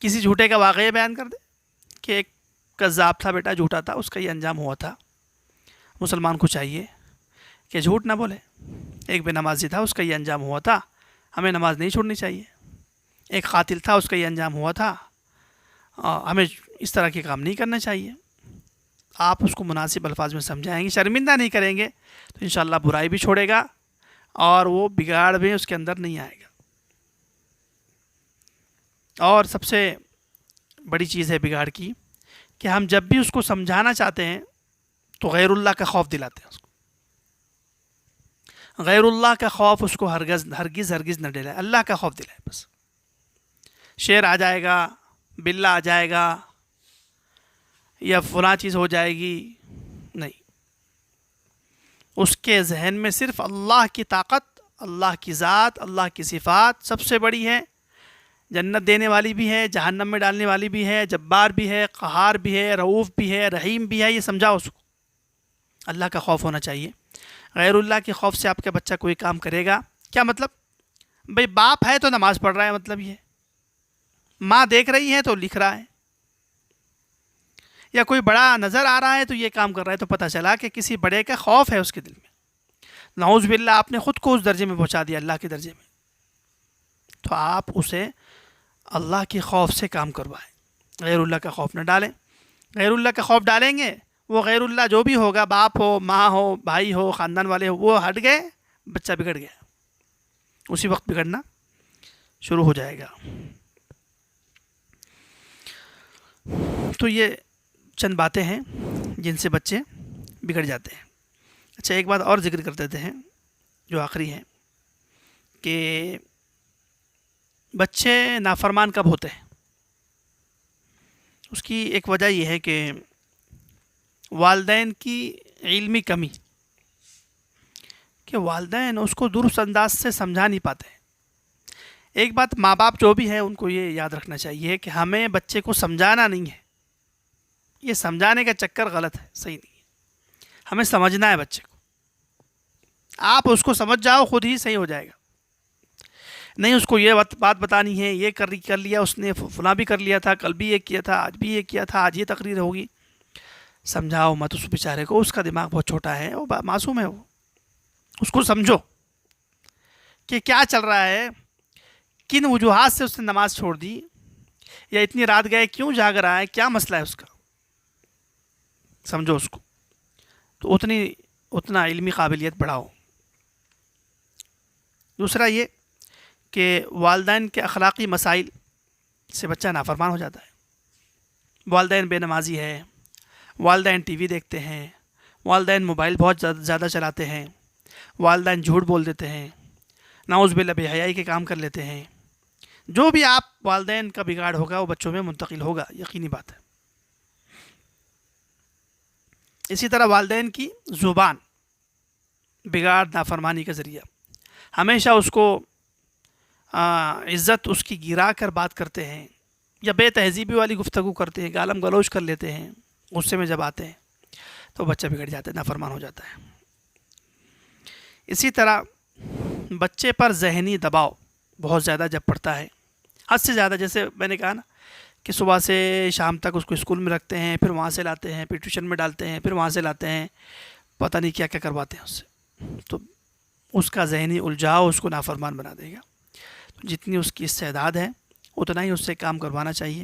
کسی جھوٹے کا واقعہ بیان کر دے کہ ایک کذاب تھا بیٹا, جھوٹا تھا, اس کا یہ انجام ہوا تھا. مسلمان کو چاہیے کہ جھوٹ نہ بولے. ایک بے نمازی تھا, اس کا یہ انجام ہوا تھا, ہمیں نماز نہیں چھوڑنی چاہیے. ایک قاتل تھا, اس کا یہ انجام ہوا تھا, ہمیں اس طرح کے کام نہیں کرنا چاہیے. آپ اس کو مناسب الفاظ میں سمجھائیں گے, شرمندہ نہیں کریں گے تو انشاءاللہ برائی بھی چھوڑے گا اور وہ بگاڑ بھی اس کے اندر نہیں آئے گا. اور سب سے بڑی چیز ہے بگاڑ کی کہ ہم جب بھی اس کو سمجھانا چاہتے ہیں تو غیر اللہ کا خوف دلاتے ہیں اس کو. غیر اللہ کا خوف اس کو ہرگز نہ دلائے, اللہ کا خوف دلائے. بس شیر آ جائے گا, بلا آ جائے گا, یا فلاں چیز ہو جائے گی, نہیں. اس کے ذہن میں صرف اللہ کی طاقت, اللہ کی ذات, اللہ کی صفات سب سے بڑی ہے. جنت دینے والی بھی ہے, جہنم میں ڈالنے والی بھی ہے, جبار بھی ہے, قہار بھی ہے, رؤوف بھی ہے, رحیم بھی ہے. یہ سمجھاؤ اس کو. اللہ کا خوف ہونا چاہیے. غیر اللہ کے خوف سے آپ کا بچہ کوئی کام کرے گا, کیا مطلب؟ بھئی باپ ہے تو نماز پڑھ رہا ہے, مطلب یہ. ماں دیکھ رہی ہے تو لکھ رہا ہے, یا کوئی بڑا نظر آ رہا ہے تو یہ کام کر رہا ہے, تو پتہ چلا کہ کسی بڑے کا خوف ہے اس کے دل میں. نعوذ باللہ آپ نے خود کو اس درجے میں پہنچا دیا, اللہ کے درجے میں. تو آپ اسے اللہ کے خوف سے کام کروائیں, غیر اللہ کا خوف نہ ڈالیں. غیر اللہ کا خوف ڈالیں گے, وہ غیر اللہ جو بھی ہوگا, باپ ہو, ماں ہو, بھائی ہو, خاندان والے ہو, وہ ہٹ گئے, بچہ بگڑ گیا. اسی وقت بگڑنا شروع ہو جائے گا. تو یہ چند باتیں ہیں جن سے بچے بگڑ جاتے ہیں. اچھا, ایک بات اور ذکر کر دیتے ہیں جو آخری ہے, کہ بچے نافرمان کب ہوتے ہیں. اس کی ایک وجہ یہ ہے کہ والدین کی علمی کمی, کہ والدین اس کو درست انداز سے سمجھا نہیں پاتے. ایک بات ماں باپ جو بھی ہیں ان کو یہ یاد رکھنا چاہیے کہ ہمیں بچے کو سمجھانا نہیں ہے. یہ سمجھانے کا چکر غلط ہے, صحیح نہیں ہے. ہمیں سمجھنا ہے بچے کو. آپ اس کو سمجھ جاؤ, خود ہی صحیح ہو جائے گا. نہیں اس کو یہ بات بتانی ہے, یہ کر لیا اس نے, فلاں بھی کر لیا تھا, کل بھی یہ کیا تھا, آج بھی یہ کیا تھا, آج یہ تقریر ہوگی. سمجھاؤ مت اس بیچارے کو, اس کا دماغ بہت چھوٹا ہے, وہ معصوم ہے. وہ اس کو سمجھو کہ کیا چل رہا ہے, کن وجوہات سے اس نے نماز چھوڑ دی, یا اتنی رات گئے کیوں جاگ رہا ہے, کیا مسئلہ ہے اس کا. سمجھو اس کو, تو اتنا علمی قابلیت بڑھاؤ. دوسرا یہ کہ والدین کے اخلاقی مسائل سے بچہ نافرمان ہو جاتا ہے. والدین بے نمازی ہے, والدین ٹی وی دیکھتے ہیں, والدین موبائل بہت زیادہ چلاتے ہیں, والدین جھوٹ بول دیتے ہیں, نعوذ باللہ بے حیائی کے کام کر لیتے ہیں. جو بھی آپ والدین کا بگاڑ ہوگا وہ بچوں میں منتقل ہوگا, یقینی بات ہے. اسی طرح والدین کی زبان, بگاڑ نافرمانی کا ذریعہ. ہمیشہ اس کو عزت اس کی گرا کر بات کرتے ہیں, یا بے تہذیبی والی گفتگو کرتے ہیں, گالم گلوچ کر لیتے ہیں. غصے میں جب آتے ہیں تو بچہ بگڑ جاتا ہے, نافرمان ہو جاتا ہے. اسی طرح بچے پر ذہنی دباؤ بہت زیادہ جب پڑتا ہے, حد سے زیادہ, جیسے میں نے کہا نا کہ صبح سے شام تک اس کو اسکول میں رکھتے ہیں, پھر وہاں سے لاتے ہیں, پھر ٹیوشن میں ڈالتے ہیں, پھر وہاں سے لاتے ہیں, پتہ نہیں کیا کیا کرواتے ہیں اس سے. تو اس کا ذہنی الجھاؤ اس کو نافرمان بنا دے گا. تو جتنی اس کی استعداد ہے اتنا ہی اس سے کام کروانا چاہیے.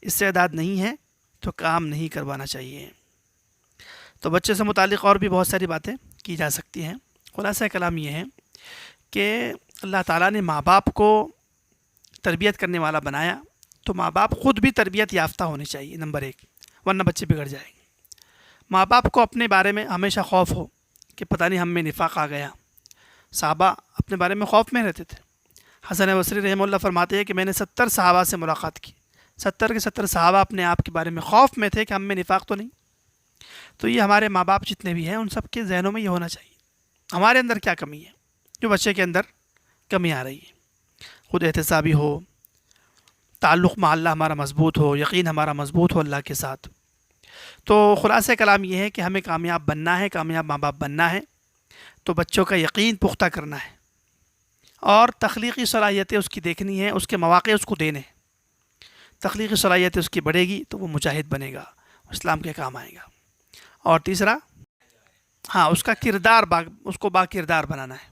استعداد نہیں ہے تو کام نہیں کروانا چاہیے. تو بچے سے متعلق اور بھی بہت ساری باتیں کی جا سکتی ہیں. خلاصہ کلام یہ ہے کہ اللہ تعالیٰ نے ماں باپ کو تربیت کرنے والا بنایا, تو ماں باپ خود بھی تربیت یافتہ ہونے چاہیے, نمبر 1, ورنہ بچے بگڑ جائیں گے. ماں باپ کو اپنے بارے میں ہمیشہ خوف ہو کہ پتہ نہیں ہم میں نفاق آ گیا. صحابہ اپنے بارے میں خوف میں رہتے تھے. حسن بصری رحمہ اللہ فرماتے ہیں کہ میں نے 70 صحابہ سے ملاقات کی. 70 کے 70 صحابہ اپنے آپ کے بارے میں خوف میں تھے کہ ہم میں نفاق تو نہیں. تو یہ ہمارے ماں باپ جتنے بھی ہیں ان سب کے ذہنوں میں یہ ہونا چاہیے ہمارے اندر کیا کمی ہے, جو بچے کے اندر کمی آ رہی ہے. خود احتسابی ہو, تعلق مع اللہ ہمارا مضبوط ہو, یقین ہمارا مضبوط ہو اللہ کے ساتھ. تو خلاصہ کلام یہ ہے کہ ہمیں کامیاب بننا ہے, کامیاب ماں باپ بننا ہے تو بچوں کا یقین پختہ کرنا ہے اور تخلیقی صلاحیتیں اس کی دیکھنی ہے, اس کے مواقع اس کو دینے. تخلیقی صلاحیتیں اس کی بڑھے گی تو وہ مجاہد بنے گا, اسلام کے کام آئے گا. اور تیسرا, ہاں اس کا کردار اس کو با کردار بنانا ہے.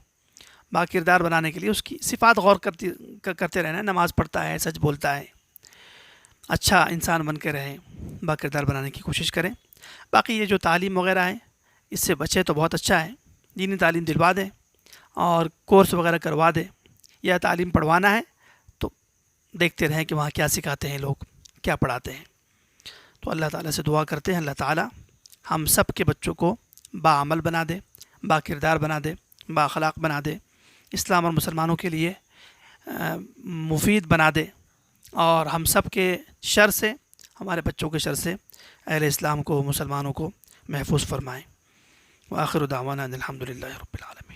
با کردار بنانے کے لیے اس کی صفات غور کرتے رہنا ہے. نماز پڑھتا ہے, سچ بولتا ہے, اچھا انسان بن کے رہے, با کردار بنانے کی کوشش کریں. باقی یہ جو تعلیم وغیرہ ہے اس سے بچے تو بہت اچھا ہے, دینی تعلیم دلوا دیں اور کورس وغیرہ کروا دیں, یا تعلیم پڑھوانا ہے تو دیکھتے رہیں کہ وہاں کیا سکھاتے ہیں لوگ, کیا پڑھاتے ہیں. تو اللہ تعالیٰ سے دعا کرتے ہیں اللہ تعالیٰ ہم سب کے بچوں کو باعمل بنا دے, با کردار بنا دے, با اخلاق بنا دے, اسلام اور مسلمانوں کے لیے مفید بنا دے, اور ہم سب کے شر سے, ہمارے بچوں کے شر سے اہل اسلام کو, مسلمانوں کو محفوظ فرمائیں. وآخر دعوانا الحمد للہ رب العالمین.